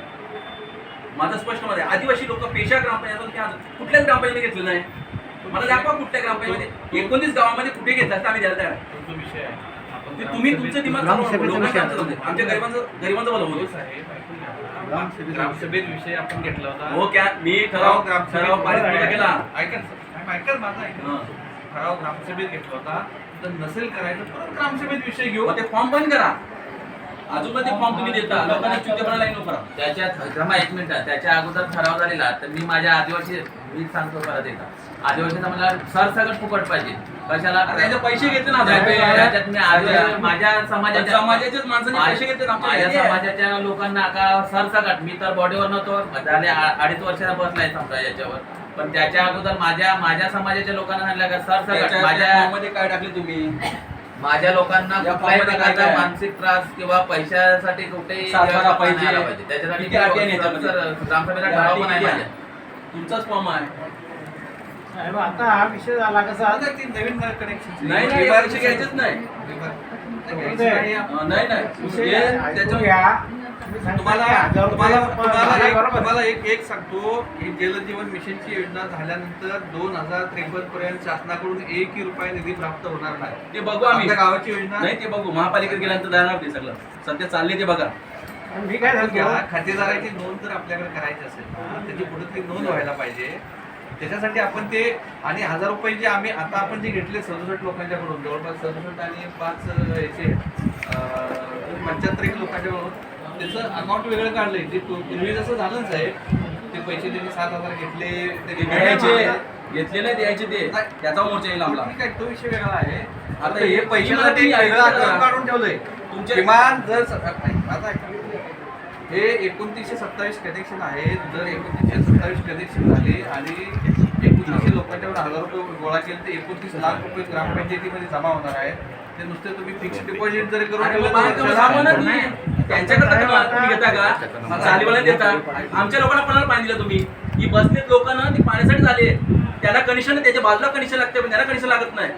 माझं स्पष्ट मत आहे. आदिवासी लोक पेशा ग्रामपंचायत कुठल्याच ग्रामपंचायतीने घेतलं नाही. मला दाखवा कुठल्या ग्रामपंचायतीमध्ये 19 गावामध्ये कुठे घेतलं असतं आम्ही द्यायला तयार आहे. तो विषय आहे. आपण ते तुम्ही तुमचं दिमाग चालवा. ग्रामसभेचा लोकांचं विषय आमचं जाऊ दे. आमच्या गरिबांचं भलं होऊ दे. साहेब ऐकून घ्या. ग्रामसभेत विषय आपण घेतला होता. हो क्या मी ठराव ग्रामसभेत पारित कुठं केला? ऐका ना साहेब, ऐका माझा ऐका. हा. ठराव ग्रामसभेत घेतला होता. तर नसेल करायचं परत ग्रामसभेत विषय घेऊ. मग ते फॉर्म बंद करा. अजून ते फॉर्म तुम्ही देता लोकांना चुकीपणा लाईन करा. त्याच्यात थांबा 1 मिनिट त्याच्या अगोदर ठराव झालेला तर मी माझ्या आदिवासी मी सांगतो परत एकदा आदिवासीचा मला सरसकट फुकट पाहिजे कशाला त्याचे पैसे घेतले ना 1000 रुपये. त्याच्यात मी आदिवासी माझ्या समाजाच्या समाजाच्याच माणसाने पैसे घेतले आमच्या माझ्या यादी आहे. समाजाच्या लोकांना का सरसकट मी तर बॉडीवर नव्हतो झाले 2.5 वर्षाला बसलाय समजा याच्यावर पण त्याच्या अगोदर माझ्या समाजाच्या लोकांना सांगितलं का सरसकट त्याच्या माझ्या form मध्ये काय टाकले तुम्ही? माझ्या लोकांना या कुठल्याही फॉर्ममध्ये काय प्रकारचा काय? मानसिक त्रास किंवा पैशासाठी कुठेही सातबारा पाहिजे. नाही आला पाहिजे त्याच्यासाठी किती अटी आहे याच्यामध्ये? ग्रामसभेचा ठराव पण आहे किती आहे? माझ्या तुमचाच फॉर्म आहे. नाही, मग आता हा विषय झाला कसा आता ते नवीन कनेक्शन नाही नाही हे पैसे घ्यायचेच नाही. नाही नाही हे त्याच्यावर तुम्हाला एक सांगतो की जलजीवन मिशनची योजना झाल्यानंतर 2053 पर्यंत शासनाकडून 1 रुपया निधी प्राप्त होणार नाही. ते बघू आम्ही. आपल्या गावाची योजना नाही ते बघू महापालिकेत गेल्यानंतर जाणार ते सगळं सध्या चालले ते बघा. मी काय सांगतो खातेदाराची नोंद जर आपल्याकडे करायची असेल ना, त्याची कुठेतरी नोंद व्हायला पाहिजे. त्याच्यासाठी आपण ते आणि 1000 रुपये जे आम्ही आता आपण जे घेतले 67 लोकांच्याकडून जवळपास 67 आणि 5 याचे 75 लोकांच्याकडून त्याचं अकाउंट वेगळं काढलंय. ते पूर्वी जसं झालं ना साहेब, ते पैसे त्यांनी 7000 घेतले ते द्यायचे घेतले नाही द्यायचे ते त्याचा मोर्चा येईल आपला. ठीक आहे, तो विषय वेगळा आहे. आता आता हे पैशासाठी मला वेगळं अकाउंट काढून ठेवलंय. तुमच्या किमान जर आता हे 2927 कनेक्शन आहेत. जर 2927 कनेक्शन झाले आणि 2900 लोकांच्यावर 1000 रुपये गोळा केले तर 29 लाख रुपये ग्रामपंचायतीमध्ये जमा होणार आहे. ते नुसते तुम्ही फिक्स डिपॉझिट जरी करून अरे ठेवलं बाबा, तर तेवढं सामान नाही. त्यांच्याकडे तुम्ही घेता का चालीवाला देता. आमच्या लोकांना पण पाणी दिलं तुम्ही. ही बसलेत लोकांना ती पाण्यासाठी झाले. त्याला कनेक्शन त्याच्या बाजूला कनेक्शन लागते पण त्याला कनेक्शन लागत नाही.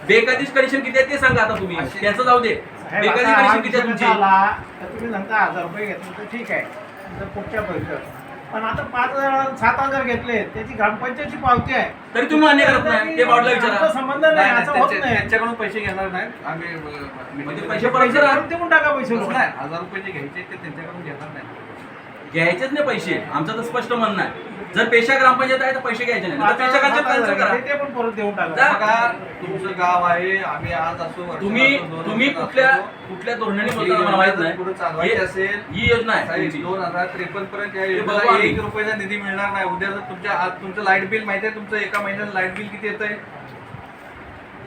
बेकायदेशीर कनेक्शन किती आहे ते सांगा आता तुम्ही. त्यांचं जाऊ दे. बेकायदेशीर कनेक्शन किती आहे तुमची. तुम्ही सांगता 1000 रुपये घेतले तर ठीक आहे तर पुढच्या पैशात. पण आता 5000 7000 घेतले त्याची ग्रामपंचायतची पावती आहे. तरी तुम्ही मान्य करत नाही. ते बाजूला आमचा विचारा. संबंध नाही असं होत नाही. त्यांच्याकडून पैसे घेणार नाहीत आम्ही. म्हणजे पैसे पैसे पैसे देऊन टाका पैसे तसं नाही. 1000 रुपये जे घ्यायचे ते त्यांच्याकडून घेणार नाही. घ्यायचेच नाही पैसे. आमचं तर स्पष्ट म्हणणं आहे. जर पेशा ग्रामपंचायत आहे तर पैसे घ्यायचे नाही. तर पेशा कॅन्सल करा. ते पण परत देऊन टाका. जा. बघा, तुमचं गाव आहे. आम्ही आज असो वर्षात तुम्ही असो, 2 तुम्ही वर्षात कुठल्या असो, कुठल्या धोरणाने ही बोलता मला माहित योजना जर पुढे नाही. चालवायची असेल ही योजना आहे साहेब, तुमची. 2053 पर्यंत या ते बघू योजनेला आम्ही. 1 रुपयाचा निधी मिळणार नाही. उद्या जर तुमच्या आज तुमचं लाईट बिल माहिती आहे, तुमचं एका महिन्याचं लाईट बिल किती येत आहे?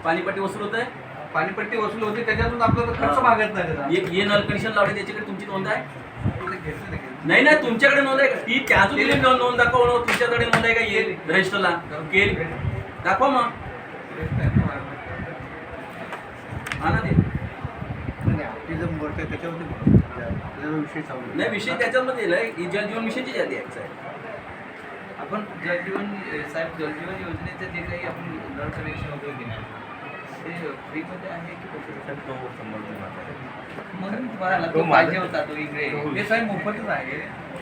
पाणीपट्टी वसूल होत आहे. पाणीपट्टी वसूल होते त्याच्यातून आपल्याला खर्च भागत नाही त्याचा. ये नल कनेक्शन लावले त्याच्याकडे तुमची नोंद आहे. घेतलं नाही. नाही नाही तुमच्याकडे नोंद आहे का ती त्याच नोंद दाखवा ना. तुमच्याकडे नोंद आहे का ये रजिस्टरला केली दाखवा मग. हा ना ते नाही विषय त्याच्यामध्ये जलजीवन मिशनची यादी आहे. आपण जलजीवन साहेब जलजीवन योजनेचं जे काही आपण नळ कनेक्शन वगैरे घेणार ते फ्रीमध्ये आहे की तो संबंध नाही. म्हणून तुम्हाला तो तो माझा- पाहिजे होता तो इकडे हे साहेब मोफतच आहे.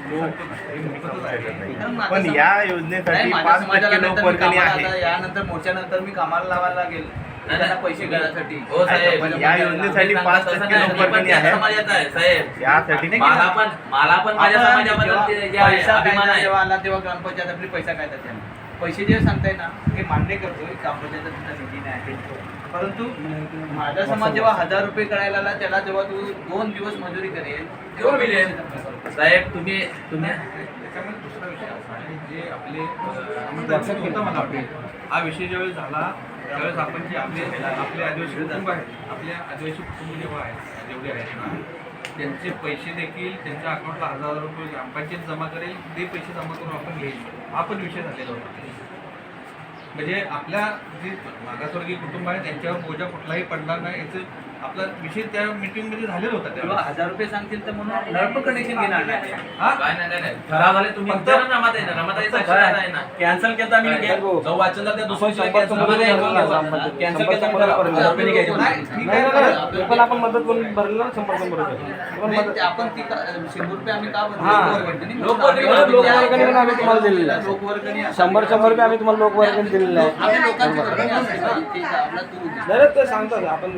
मोफतच आहे. कारण माझा पण सम- या नाही, योजनेसाठी माझ्या 5% समाजाला नंतर मी लोकवर्गणी कामाला आहे. आता यानंतर मोर्चानंतर मी कामाला लावायला लागेल त्यांना पैसे घेण्यासाठी हो साहेब, पण या योजनेसाठी मी 5% सांगतो तसं नाही, मी पण लोकवर्गणी त्या आहे. समाजात आहे साहेब. यासाठी मला पण माझ्या आपण समाजाबद्दल जेव्हा ते जे आहे, पैसा अभिमान कायदा आहे. जेव्हा आला तेव्हा ग्रामपंचायत आपली पैसा कायदा त्यांना पैसे जे सांगताय ना हे मान्य करतोय ग्रामपंचायत तुमचा निधी नाही आहे. परंतु माझा समाज जेव्हा 1000 रुपये करायला आला त्याला जेव्हा तू 2 दिवस मजुरी करेल तेव्हा मिळेल. साहेब तुम्ही त्याच्यामुळे दुसरा विषय असा आहे जे आपले लक्षात होता मला वाटते हा विषय ज्यावेळेस झाला त्यावेळेस आपण जे आपले आदिवासी कुटुंब आहेत आपल्या आदिवासी कुटुंब जेव्हा आहेत जेवढे आहेत ना त्यांचे पैसे देखील त्यांच्या अकाउंटला 1000 रुपये ग्रामपंचायत जमा करेल ते पैसे जमा करून आपण घ्यायचे हा पण विषय झालेला होता. म्हणजे आपल्या जे मागासवर्गीय कुटुंब आहे त्यांच्यावर बोजा कुठलाही पडणार नाही याचं आपला विषय त्या मीटिंगमध्ये झालेला होता तेव्हा तेव्हा. 1000 रुपये सांगतील तर म्हणून नळप कनेक्शन घेणार नाही. हा काय नाही ठराव झाले तुम्ही फक्त- विचारा ना रमाताई ना रमाताईचा आशीर्वाद आहे ना. कॅन्सल केलं आम्ही जाऊ वाचनला त्या दुसऱ्या कॅन्सल केलं पण आपण मदत करून भरलं ना 100% आपण ती 100 रुपये आम्ही का भरतो? लोकवर्गणी पण आम्ही तुम्हाला दिलेलं आहे. लोकवर्गणी असते. 100 रुपये आम्ही तुम्हाला लोकवर्गणी दिलेलं आहे. आपल्या लोकांची वर्गणी असते ना, ती आपला तू नाही ते सांगतात आपण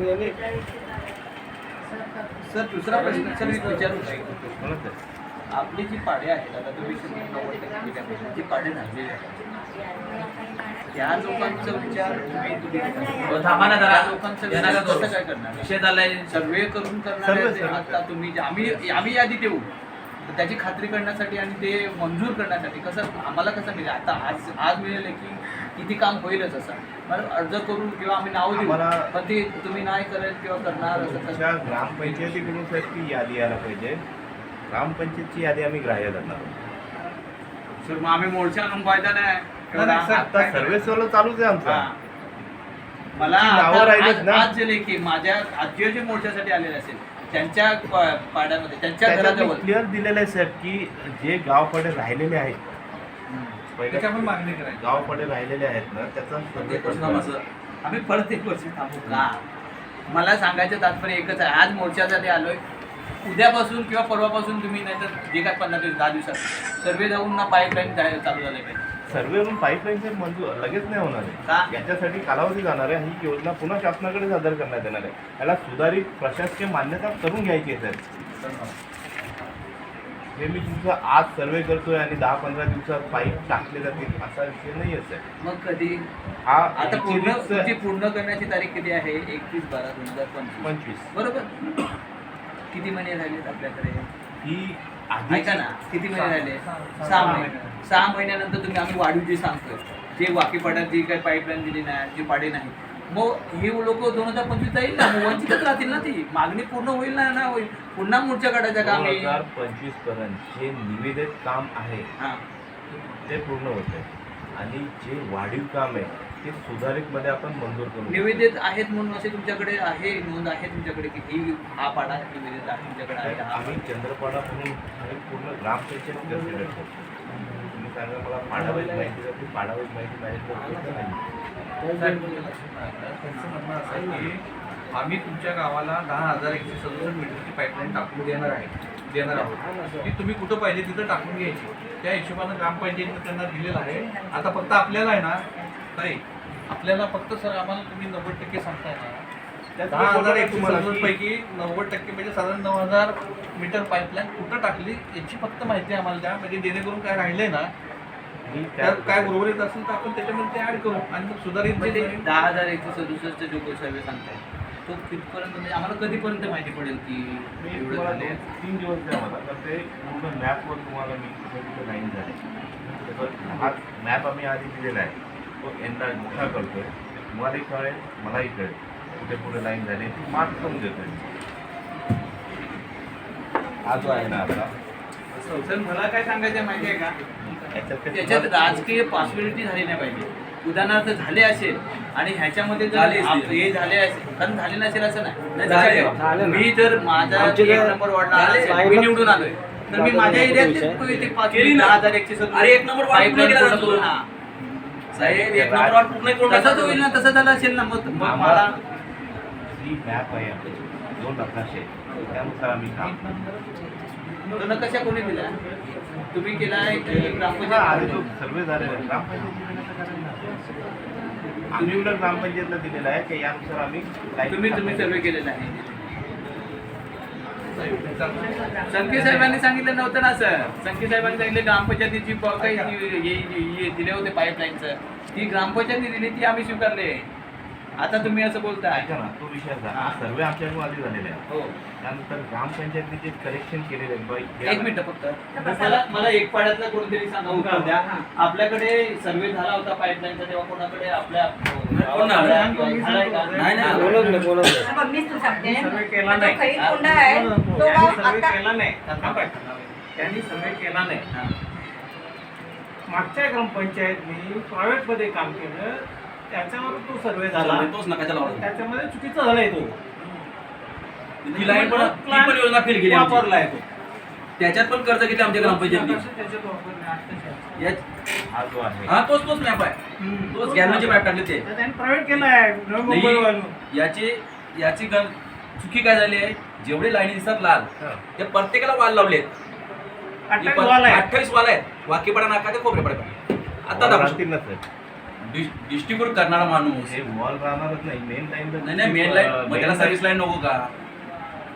सर दुसरा प्रश्न सर मी विचारू शकतो. आपली जी पाडे आहेत आता तुम्ही 90% जी पाडे झालेली आहेत त्या लोकांचा विचार हो, थांबा ना जरा. त्या लोकांचा यांना विचार का करू? कसं काय करणार विषय झालाय सर्वे करून करणार आता तुम्ही आम्ही यादी देऊ तर त्याची खात्री करण्यासाठी आणि ते मंजूर करण्यासाठी कसं आम्हाला कसं मिळेल आता आज मिळेल की किती काम होईलच असं मला अर्ज करू किंवा आम्ही नाव देऊ आम्हाला- पण ते तुम्ही नाही करेल किंवा करणार असं तुमच्या कसं ग्रामपंचायतीकडून साहेब ती यादी यायला पाहिजे. ग्रामपंचायतची यादी आम्ही ग्राह्य धरणार. सर मग आम्ही मोर्चा आणून फायदा नाही नाही, सर, आता सर्व्हिस चालूच आहे आमचा. हा. मला ती नावं आता राहिलीच ना. आज जे लेखी माझ्या आजी जे मोर्चासाठी आलेले असेल त्यांच्या पाड्यामध्ये त्यांच्या त्याच्यात घराजवळ क्लिअर दिलेलं आहे साहेब की जे गावकडे राहिलेले आहेत त्याची आपण मागणी करायची. गावपडे राहिलेले आहेत ना त्याचा सर्वे ते पंचनामा सर. आम्ही परत एक वर्ष थांबू का? मला सांगायचं तात्पर्य एकच आहे, आज मोर्चासाठी आलोय. उद्यापासून किंवा परवापासून तुम्ही नाही तर जे काय 15 दिवस 10 दिवसात सर्वे जाऊन ना पाईपलाईन चालू झाले पाहिजे. सर्वेवरून पाईपलाईनचे मंजूर लगेच नाही होणार का? आहे. याच्यासाठी कालावधी जाणार आहे. ही योजना पुन्हा शासनाकडे सादर करण्यात येणार आहे. याला सुधारित प्रशासकीय मान्यता करून घ्यायची आहे सर. हे मी तुमचा आज सर्वे करतोय आणि 10-15 दिवसात पाईप टाकले जातील असा विषय नाही आहे सर. मग कधी हा आता पूर्ण निश्चितच तुमची पूर्ण करण्याची तारीख किती आहे? 31/12/2025 25 बरोबर. किती महिने राहिलेत आपल्याकडे? ही ऐका ना, किती महिने राहिले? 6 महिने. 6 महिन्यानंतर तुम्ही आम्ही वाढीव जे सांगतोय, जे वाकीपाड्यात जी काही पाईपलाईन दिली नाही, जी पाडी नाही, मग हे लोक 2025 जाईल ना, मग वंचितच राहतील ना. ती मागणी पूर्ण होईल ना होईल. पुन्हा मोर्चा काढायचा काम आहे. 2025 पर्यंत जे निवेदित काम आहे हां ते पूर्ण होते आणि जे वाढीव काम आहे ते सुधारितमध्ये आपण मंजूर करू. निवेदित आहेत म्हणून असे तुमच्याकडे आहे, नोंद आहे तुमच्याकडे की ही हा पाडा निवेदित आहे तुमच्याकडे आहे हा आम्ही चंद्रपाडा म्हणून आम्ही पूर्ण ग्रामपंचायत कन्सिडर करतो. तुम्ही सांगा मला पाडावाईज माहिती जाते, पाडावाईज माहिती मॅनेज नाही. त्यांचं म्हणणं असं आहे की आम्ही तुमच्या गावाला 10,167 मीटरची पाईपलाईन टाकून देणार आहोत. ती तुम्ही कुठं पाहिजे तिथं टाकून घ्यायची. त्या हिशोबानं ग्रामपंचायतीनं त्यांना दिलेलं आहे. आता फक्त आपल्याला आहे ना ताई, आपल्याला फक्त सर आम्हाला तुम्ही 90% सांगताय ना, त्या 10,167 पैकी 90% म्हणजे साधारण 9,000 मीटर पाईपलाईन कुठं टाकली याची फक्त माहिती आम्हाला द्या. म्हणजे जेणेकरून काय राहिलंय ना, त्यात काय उर्वरित असेल तर आपण त्याच्यामध्ये ते ॲड करू आणि मग सुधारित म्हणजे 10,167 जो सर्वे सांगताय तो कितपर्यंत म्हणजे आम्हाला कधीपर्यंत माहिती पडेल की एवढं झाले? 3 दिवस द्या मला, तर ते पूर्ण मॅपवर तुम्हाला मी कुठे लाईन झाले. हा मॅप आम्ही आधी दिलेला आहे, तो यंदा मोठा करतोय. तुम्हालाही कळेल, मलाही कळेल कुठे पुढे लाईन झाली ती मार्क करून देतोय. हा जो आहे ना आता सर मला काय सांगायचं माहिती आहे का, त्याच्यात याच्यात राजकीय पॉसिबिलिटी झाली नाही पाहिजे. उदाहरणार्थ झाले असेल आणि ह्याच्यामध्ये जर झाले असतील. हे झाले असेल, कारण झाले नसेल असं नाही. झाले. झाले ना. मी जर माझा आमचे 1 जे- नंबर वॉर्डला आला झाले. असेल, मी निवडून आलोय, तर मी माझ्या एरियात विषय. केली ना. 10,167 अरे 1 नंबर वार्ड पूर्ण केला जातो ना. साहेब. 1 नंबर वार्ड पूर्ण करून तसंच टाका. होईल ना, तसं झालं असेल ना. मग मला जी मॅप आहे आपली 2 नकाशे त्यानुसार आम्ही काम तो नकाशा कोणी दिला? तुम्ही केला आहे की आधी तो ग्रामपंचायत? सर्वे झालेला आहे. ग्रामपंचायतीने कसं करायला आम्ही उलट ग्रामपंचायतला दिलेला आहे की यानुसार आम्ही तुम्ही सर्वे केलेला आहे. संके साहेबांनी सांगितलं नव्हतं ना सर. संके साहेबांनी सांगितलं ग्रामपंचायतीची काही हे दिले होते पाईपलाईनचं, ती ग्रामपंचायतीने दिली, ती आम्ही स्वीकारले. आता तुम्ही असं बोलताय. ऐका ना, तो विषय झाला. सर्वे आमच्याकडून आधी झालेला आहे. हो त्यानंतर ग्रामपंचायतने जे करेक्शन केलेले आहे बाई, एक मिनिट फक्त मला एक पाड्यातला कोणतरी सांगा उत्तर द्या. आपल्याकडे सर्वे झाला होता पाईपलाईनचा, तेव्हा कोणाकडे आपल्या झालाय का? नाही. बोलवलं बोलवलं. बघ, मीच तुला सांगते. सर्वे केला हा जो नाही. खैरकोंडा आहे तो गाव आता केला नाही. त्यांनी सर्वे केला नाही. मागच्या ग्रामपंचायतनी प्रायव्हेटमध्ये काम केलं, त्याच्यावर तो सर्वे झाला. तोच नकाशा लावला. त्याच्यामध्ये चुकीचं झालंय तो. ती लाईन पण ती पण योजना फेल केली आमची. वापरलाय तो. त्याच्यात पण कर्ज घेतले आमच्या ग्रामपंचायतीने. त्याच्यात वापरलाय. यात- हा जो आहे हा तोच मॅप आहे. तोच गॅलरीचे मॅप टाकले ते. तर त्यांनी प्रायव्हेट केलाय. नाही, याची चुकी काय झाली आहे, जेवढे लाईनी दिसतात लाल ते प्रत्येकाला वाल लावलेत. 28 वाल आहेत. वाकीपाडा नाका ते खोबरेपाडा. आता दाखवू राहतील ना सर. डिस्ट्रीब्यूट करणारा माणूस. हे वॉल राहणारच नाही. मेन लाईन नाही मेन लाईन त्याला सर्व्हिस लाईन नको का?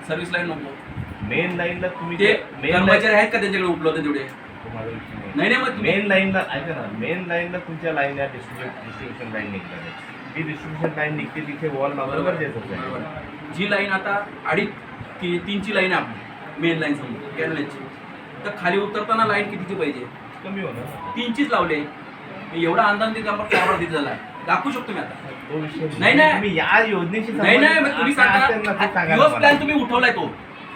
सर्व्हिस लाईन नको. मेन लाईनला तुम्ही ते मेन कर्मचारी आहेत का त्यांच्याकडे उपलब्ध तेवढे? नाही नाही, मग तुम्ही मेन लाईनला ऐका ना, मेन लाईनला तुमच्या लाईन या डिस्ट्रीब्युशन लाईन निघतात आहे. जी डिस्ट्रीब्युशन लाईन निघते तिथे वॉल लावणं बरोबर. गरजेचं आहे. जी लाईन आता 2.5-3ची लाईन आहे आपली मेन लाईन समोर कॅनलची, तर खाली उतरताना लाईन कितीची पाहिजे? कमी होणार 3चीच लावले. एवढा अंदाज तिथे झाला दाखवू शकतो मी आता. तो विषय नाही, नाही. तुम्ही या योजनेशी नाही नाही, मग तुम्ही असं असेल ना, ते सांगा सांगा दिवस मला. प्लॅन तुम्ही उठवलाय तो.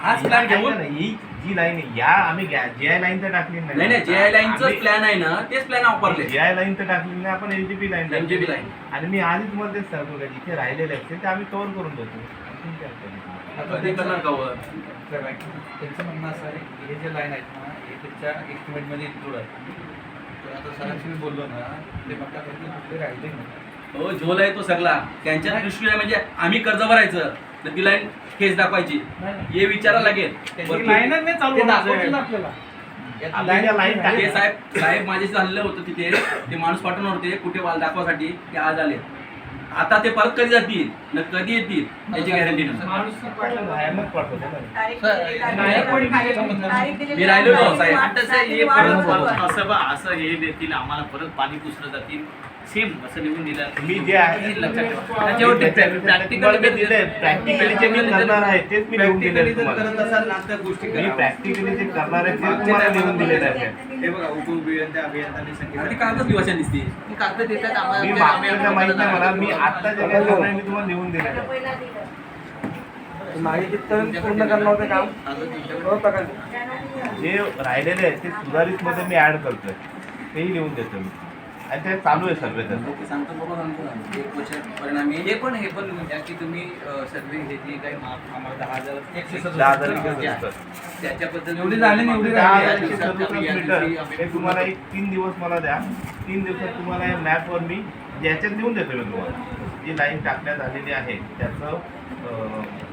हाच प्लॅन घेऊन ही जी लाईन आहे या आम्ही जी आय लाईन तर टाकली नाही नाही, जे आय लाईनचा प्लॅन आहे ना तेच प्लॅन वापरले. जी आय लाईन तर टाकली नाही, आपण एलजीबी लाईन MJB लाईन. आणि मी आधी तुम्हाला तेच सांगतो का जिथे राहिलेले असतील ते आम्ही कव्हर करून देतो. आणखीन काय करायचं? आता ते करणार का वर? त्यांचं म्हणणं असं आहे की हे जे लाईन आहेत ना हे त्याच्या एस्टिमेटमध्ये इन्क्लूड आहे. आता सरांशी मी बोललो ना ते म्हणतात की कुठले राहिले नाही. हो झोल आहे तो सगळा त्यांच्या दृष्टीने म्हणजे आम्ही कर्ज भरायचं तर ती लाईन केस दाखवायची हे विचारा लागेल लाईनच नाही चालू ते होणार दाखवतील साहेब. आपल्याला. आपल्या लाईन टाकली. ते साहेब माझे झालेलं होतं तिथे ते माणूस पाठवणार होते कुठे वाल दाखवासाठी ते आज आले आता ते परत कधी जातील न कधी येतील याची गॅरंटी नसते कायमच पाठवते ना. तारीख सर, दिली, नाही, तारीख नाही, दिली, नाही, तारीख दिली. मी राहिलेलो साहेब. आणि तसं हे वाढ परत बरोबर. असं हे देतील आम्हाला परत पाणी पुसलं जातील सेम असं निघून दिलं मी जे आहे हे लक्षात ठेवा त्याच्यावरती तुम्हाला मी दिलंय प्रॅक्टिकली जे मी करणार आहे तेच मी लिहून दिले Practically जर तुम्हाला. करत असाल ना त्या गोष्टी मी करा. प्रॅक्टिकली जे करणार आहे ते तुम्हाला लिहून दिलेलं आहे. हे बघा उपअभियंता अभियंत्यांनी ती सांगितलं कागद दिवसाने दिसते कागद देतात आम्हाला मी ते मागचं माहित नाही मला मी आम्ही आता जे काय करणार आहे मी तुम्हाला लिहून दिलेलं आता आहे. पहिला दिलं. मागे किती पूर्ण करणार होते काम होतं का? जे राहिलेले आहे ते सुधारित मध्ये मी ऍड करतोय तेही लिहून देतो मी आणि ते चालू आहे सगळे त्याचं. सांगतो बाबा सांगतो ना. एक वर्ष परिणामी हे पण लिहून द्या की तुम्ही सर्वे हे जे काही आम्हाला 10,000 10,000 लिटर असतं. त्याच्याबद्दल एवढी झाली नाही, एवढी दहा झाली. हजार एकशे सदुसष्ट मीटर हे तुम्हाला एक 3 दिवस मला द्या. 3 दिवसात तुम्हाला या मॅपवर मी ज्याच्यात लिहून देतो मी तुम्हाला जी लाईन टाकण्यात आलेली आहे त्याचं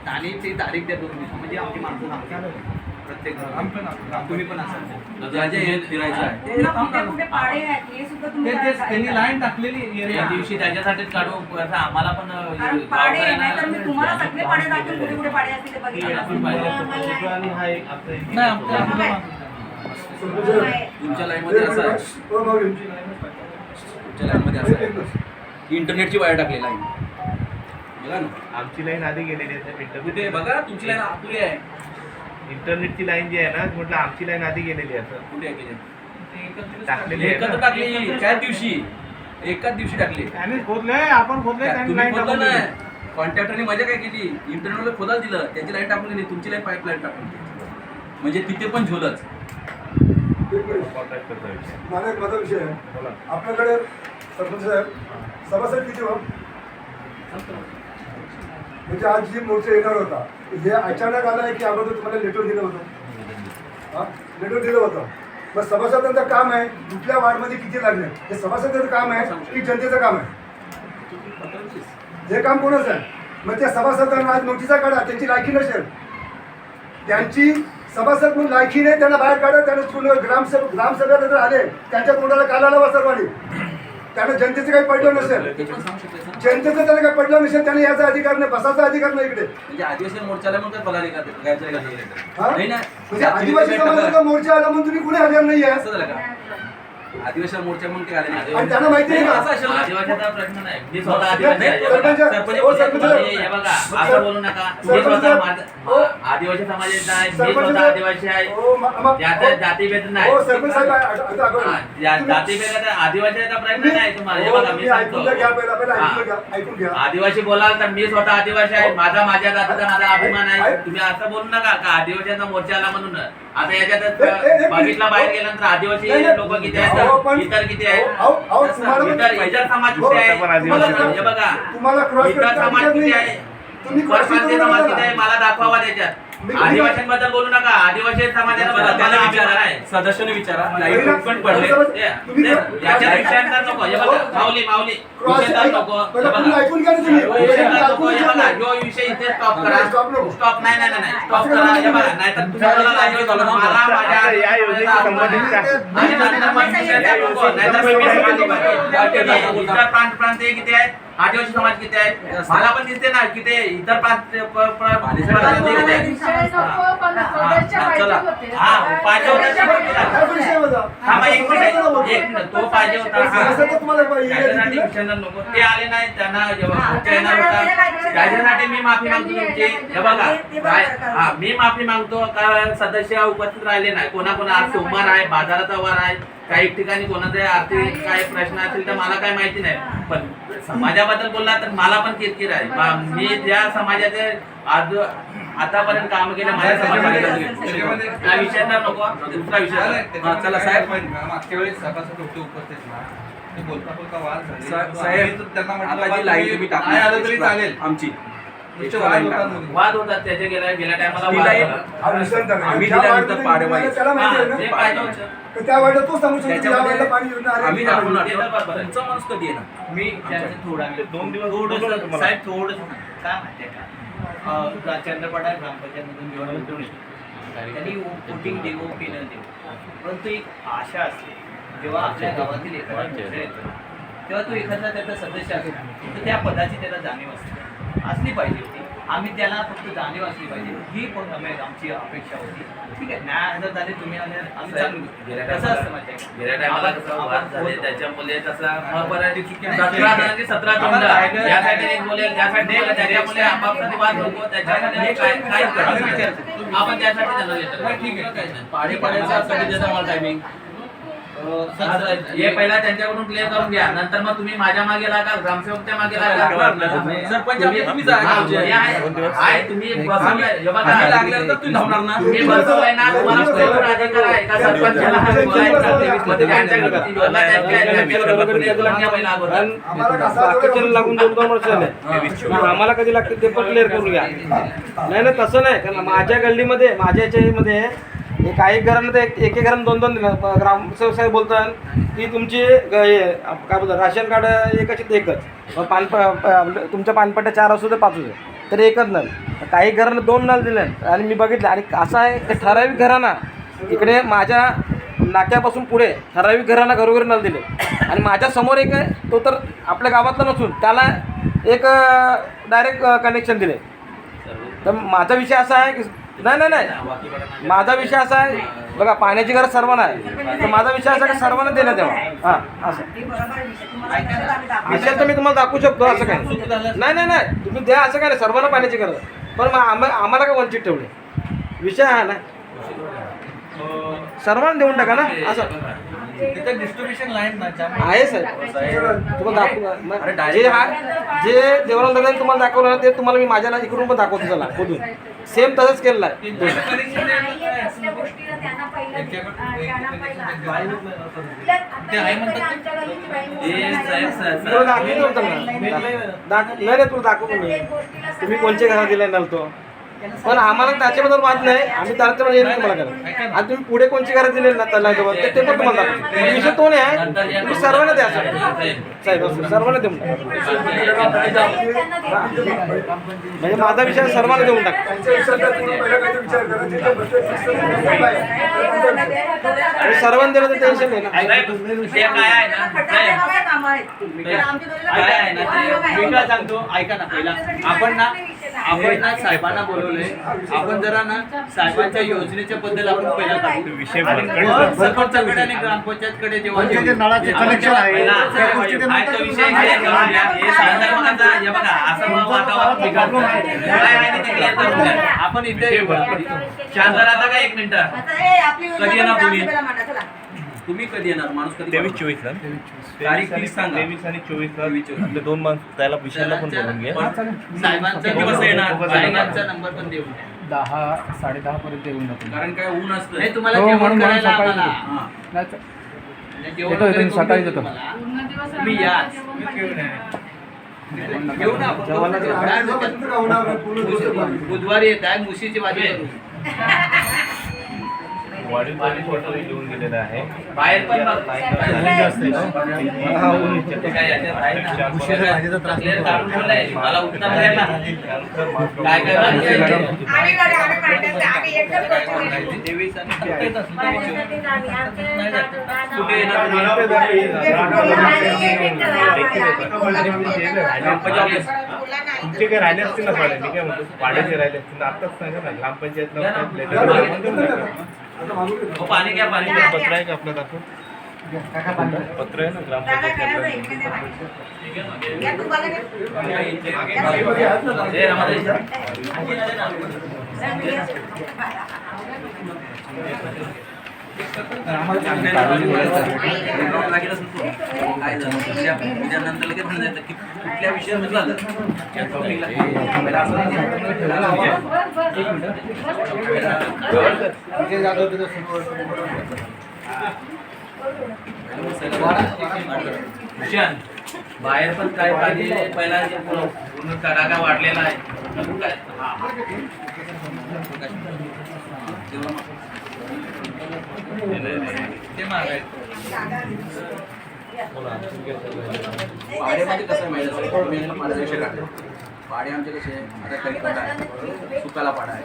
आणि ते तारीख द्या तुम्ही म्हणजे आमची माणसं सांगतात प्रत्येक तुम्ही पण असाल ज्याच्या हे फिरायचं आहे ते पुन्हा काम कुठे करा. कुठे पाडे आहेत हे सुद्धा तुम्ही ते करायला त्यांनी पाहिजे. लाईन टाकलेली त्या दिवशी त्याच्यासाठीच काढू असं आम्हाला पण कारण पाडे नाहीतर मी तुम्हाला सगळे पाडे दाखवेल कुठे कुठे पाडे असतील ते बघितलं आपण पाहिजे. असेल. आणि हा एक आपला नाही आपल्या तुमच्या लाईन मध्ये असं आहे तुमच्या लाईन मध्ये असं आहे इंटरनेटची वायर टाकली लाईन बघा ना आमची लाईन आधी गेलेली आहे कुठे इंटरनेट बघा तुमची लाईन आतुरी आहे इंटरनेटची लाईन जी आहे ना म्हटलं आमची लाईन आधी गेलेली आहे असं कुठे आहे गेली? टाकलेली आहे एकत्र ना. टाकली त्याच दिवशी एकाच दिवशी टाकली त्यांनी खोदले आपण खोदले त्यांनी तुम्ही लाईन खोदलं टाकून नाही दिली. कॉन्ट्रॅक्टरने मजा काय केली इंटरनेटला खोदायला दिलं त्यांची लाईन टाकून दिली तुमची लाईन पाईपलाईन टाकून दिली म्हणजे तिथे पण झोलच कॉन्ट्रॅक्टरचा विषय. मला एक माझा विषय आहे बोला. आपल्याकडे सरपंच साहेब सभासद किती हो म्हणजे आज जी मोर्चा येणार होता हे अचानक आलं आहे की अगोदर तुम्हाला लेटर दिलं होतं हां लेटर दिलं होतं मग सभासदांचं काम आहे कुठल्या वार्डमध्ये किती लागले हे सभासदांचं काम आहे की जनतेचं काम आहे हे काम कोणाचं आहे मग त्या सभासदांना आज नोटिसा काढा त्यांची लायकी नसेल त्यांची सभासद म्हणून लायकी नाही त्यांना बाहेर काढा त्यांना ग्रामसभेला जर आले त्यांच्या तोंडाला कालाला वासरवाडी त्यांना जनतेचं काही पडलं नसेल ते पण सांगू शकते सर. जनतेचं त्याला काही पडलं नसेल त्याने याचा अधिकार नाही बसाचा अधिकार नाही इकडे म्हणजे आदिवासी मोर्चाला म्हणून काय पगार घ्यायचं हा? नाही ना म्हणजे आदिवासी समाजाचा मोर्चा आला म्हणून तुम्ही कुठे हजर नाही आहे असं झालं का आदिवासी मोर्चा म्हणून ते आले नाही आणि त्यांना माहिती आहे नाही, का असं असेल ना. आदिवासीचा प्रश्न नाही मी स्वतः आदिवासी आहे. सरपंच सरपंच- हो, सरपंच हे बघा असं बोलू नका मी सरपंच स्वतः साहेब, आदिवासी समाजाचा आहे मी सरपंच स्वतः साहेब, आदिवासी आहे हो, ज्याचा जातीभेद नाही हो सरपंच साहेब आता अगोदर. हा, या तुम्ही- जातीभेदाचा आदिवासीचा प्रश्न तुम्ही- नाही तुम्हाला हे हो, बघा मी तुम्ही सांगतो ऐकून घ्या पहिला हा. ऐकून घ्या आदिवासी बोलाल तर मी स्वतः आदिवासी आहे माझा जातीचा माझा अभिमान आहे ऐक- तुम्ही असं बोलू नका का आदिवासीचा मोर्चा आला म्हणून आता याच्यात एक बघितला बाहेर मिनिट. गेल्यानंतर आदिवासी नाही, नाही. लोक किती अहो, आहेत पण- इतर किती आहेत अहो, तुम्हाला इतर समाज हो, किती आहे पण आदिवासी हे बघा तुम्हाला क्रॉस इतर समाज किती आहे तुम्ही क्रॉस परप्रांतीय समाज किती आहे मला दाखवावा त्याच्यात मी- आदिवासींबद्दल बोलू नका आदिवासी समाजाला बघा, मला त्याला विचारा विचारा आहे सदस्याने विचारा पहिला- लाईव्ह पण पडले तुम्ही- याच्या विषयांतर नको हे बघा माऊली क्रॉस विषयांतर नको हे पहिला तुम्ही बघा ऐकून घ्या ना तुम्ही विषयांतर नको ऐकून हे घ्या बघा ना. जो विषय इथे स्टॉप करा नाही, stop नको. स्टॉप नाही स्टॉप असं करा करा हे बघा नाहीतर तुम्ही मला लाजवायचं मला माझ्या आता या योजनेशी संबंधित काय? आणि नंतर मग विषयांतर नको नाहीतर मी इतर प्रांतीय किती आहेत आदिवासी समाज किती आहेत मला पण दिसते ना की ते इतर प्रांतीय किती आहेत चला हा पाहिजे काय विषय होता? थांबा एक मिनिट तो पाहिजे होता असं तर तुम्हाला त्याच्यासाठी दिलं. विचारणार नको ते आले नाही त्यांना जेव्हा पुढच्या येणार होता त्याच्यासाठी मी माफी मागतो तुमची हे बघा हा मी माफी मागतो कारण सदस्य उपस्थित राहिले नाही कोणाकोणा आज सोमवार आहे बाजाराचा वार आहे काही ठिकाणी कोणाचे आर्थिक काही प्रश्न असतील तर मला काय माहिती नाही पण समाजाबद्दल बोलला तर मला पण किरकिर आहे मी ज्या समाजाचे आज आतापर्यंत काम केलं माझ्या समाजामध्ये हा विषय तर नको दुसरा विषय हा, चला साहेब. मागच्या वेळेस सभासद होते उपस्थित ना ते बोलता बोलता वाद झाले. साहेब आम्ही त्यांना म्हटलं आता जी बा, लाईन तुम्ही तुम्ही नाही आलं तरी टाकली चालेल आमची नुसते वाद होतात म्हणून. वाद होतात त्याचे गेल्या टायमाला तिला वाद एक- झाला. हा विषय आम्ही दिल्यानंतर पाडेवाडी. त्याला माहिती आहे हा, ते ना पाहिजे होतं. तर त्या वाड्यात तोच सांगू शकतो की या त्याच्यामध्ये वाड्याला पाणी योजना आली आम्ही नाही. दाखवणार ते तर बरोबर आहे. तुमचा माणूस कधी येणार मी त्यांचं थोडा वेळ 2 दिवस बोलवलं थोडंसं तुम्हाला. साहेब थोडंसं काय माहिती आहे का चंद्रपाडा ग्रामपंचायतमधून निवडणूक होती. त्यांनी वोटिंग देऊ की न देऊ परंतु एक आशा असते जेव्हा आपल्या गावातील एखादा दुसरा येतो तेव्हा तो एखादा त्याचा सदस्य असतो तर त्या पदाची त्याला जाणीव असली पाहिजे होती. आम्ही त्याला फक्त जाणीव असली पाहिजे ही पण आमची अपेक्षा होती. ठीक आहे न्याय हजर झाले तुम्ही आले आम्ही चांगलं गेल्या कसं असतं माहिती आहे का? गेल्या टायमाला कसं वाद झाले त्याच्यामुळे कसं बरं 17 तोंड राहिलं- या साईडने एक बोलेल त्या साईडने बोलेल त्याच्यामुळे आपापसात वाद नको त्याच्यामुळे काय आपण त्यासाठी त्यांना देतो. ठीक आहे. पाडेपाड्याचा कधी देता मला टायमिंग हे पहिला त्यांच्याकडून क्लिअर करून घ्या नंतर मग तुम्ही माझ्या मागे लागा ग्रामसेवकच्या मागे लागा सरपंच आपले तुम्ही जागा हा, गावचे. हे आहे तुम्ही बसवलंय. हे बघा, आम्ही लागल्यावर तर तुम्ही धावणार ना तुम्ही बसवलंय ना तुम्हाला स्वतंत्र अधिकार आहे का सरपंचाला बोलायचं मध्ये त्यांच्याकडे बोलला त्यांच्या पहिला अगोदर आम्हाला कसं बाकीच्याला लागून 2-2 वर्ष झाले आम्हाला कधी लागते ते पण क्लिअर करून घ्या. नाही ना तसं नाही कारण माझ्या गल्लीमध्ये माझ्या याच्यामध्ये काही घरांना तर एक घरानं 2-2 दिलं. ग्रामसेवक साहेब बोलतात की तुमची हे काय बोलतात राशन कार्ड एकच मग तुमच्या पानपट्ट्या 4 असू दे 5 असू दे तर एकच नल. काही घरांना 2 नल दिले आणि मी बघितलं आणि असं आहे ते ठराविक घरांना इकडे माझ्या नाक्यापासून पुढे ठराविक घरांना घरोघरी नल दिले आणि माझ्या समोर एक आहे तो तर आपल्या गावातला नसून त्याला एक डायरेक्ट कनेक्शन दिले. तर माझा विषय असा आहे की नाही माझा विषय असा आहे बघा पाण्याची गरज सर्वांना आहे तर माझा विषय असा की सर्वांना देण्यात यावा. हां असं ते बरोबर विषय तुम्हाला कशाला आम्ही दाखवतो? विषय तर मी तुम्हाला दाखवू शकतो असं काय नाही तुम्ही द्या असं काय नाही सर्वांना पाण्याची गरज आहे. पण मग आम्हाला काय वंचित ठेवले विषय हा ना सर्वांना देऊन टाका ना असं तिथं डिस्ट्रीब्युशन लाईन ना त्यामुळे आहे साहेब तुम्हाला दाखवू जे देवराम दादांनी तुम्हाला दाखवलं ना ते तुम्हाला मी माझ्याला इकडून पण दाखवतो चला खोदून सेम तसंच केलेलं आहे. नाहीये कसल्या गोष्टीला त्यांना पहिलं ते आहे म्हणतात ते. आमच्या गल्लीची बाई हे साहेब, साहेब, तुला दाखवतो होतं ना नाही तुला दाखवतो मी तुम्ही कोणच्या घरात दिलाय नल तो पण आम्हाला त्याच्याबद्दल वाद नाही आम्ही त्याच्यामध्ये येईल तुम्हाला करा आणि तुम्ही पुढे कोणची घरात दिले ना तलाजवळ ते पण तुम्हाला दाखवतो विषय तो नाही आहे तुम्ही सर्वांना द्या साहेब सर्वांना देऊन टाका म्हणजे माझा विषय सर्वांना देऊन टाका त्यांच्या विषयाचा तुम्ही पहिला काहीतरी विचार करा तिथे बसलेले शिक्षक आणि सर्वांना दिलं तर टेन्शन नाही ना ते काय आहे ना साहेब, काय आहे ना ते मी काय सांगतो ऐका ना पहिला आपण ना साहेबांना बोलवलंय आपण जरा ना साहेबांच्या योजनेच्या बद्दल आपण पहिला काढतो विषय आणि भरकटला. सरपंचाकडे आणि ग्रामपंचायतकडे जेव्हा म्हणजे जे नळाचे connection आहे, पहिला त्या गोष्टी ते आहे तो विषय clear करून घ्या. हे संदर्भाचा हे बघा असं मग वातावरण बिघडलं काय आहे ते clear करून घ्या. आपण इथे शांत राहता का 1 मिनिट कधी येणार तुम्ही? तुम्ही कधी येणार माणूस कधी 23-24 ला तारीख तीस सांगा. 23 आणि 24 ला आपले 2 माणसं त्याला विषयाला पण बोलून घ्या. साहेबांचा दिवस येणार साहेबांचा नंबर पण देऊन द्या 10-10:30 पर्यंत येऊन जातो कारण काय ऊन असतं नाही तुम्हाला हो, जेवण म्हणून करायला सकाळी आम्हाला हा. म्हणजे जेवण येतो, वगैरे सकाळी करून येतो. तुम्हाला. तुम्ही या घेऊ ना आपण. तुमचं का होणार नाही? पूर्ण गोष्ट बाकी. बुधवारी येत आहे मुशीची भाजी करू वाढीव पाणी बॉटल घेऊन गेलेलं आहे. बाहेर पण बघ. ते काय याच्यात आहे ना? Clear काढून ठेवलंय. मला उत्तर द्या ना. काय काय बाकी आहे? 23 आणि 27 कुठे येणार तुमचे काय राहिले असतील ना पाडे मी काय म्हणतो पाड्याचे राहिले असतील ना आताच सांगा ना ग्रामपंचायत आता मागून घेतो. हो, पाणी घ्या पाणी घ्या. पत्र आहे का आपलं दाखव पत्र आहे ना ग्रामपंचायत हे रमाबाई. काय झालं त्याच्यानंतर लगेच म्हणायचं की कुठल्या विषयामध्ये झालं या टॉपिकला भूषण बाहेर पण काय पाणी पहिला जे पूर्ण तडाखा वाढलेला आहे अजून काय ते मागायचं पाड्यामध्ये कसं आहे माहिती आहे मेन पाड्या विषय काढतो पाडे आमचे कसे आता कलिकोट आहे सुकाला पाडा आहे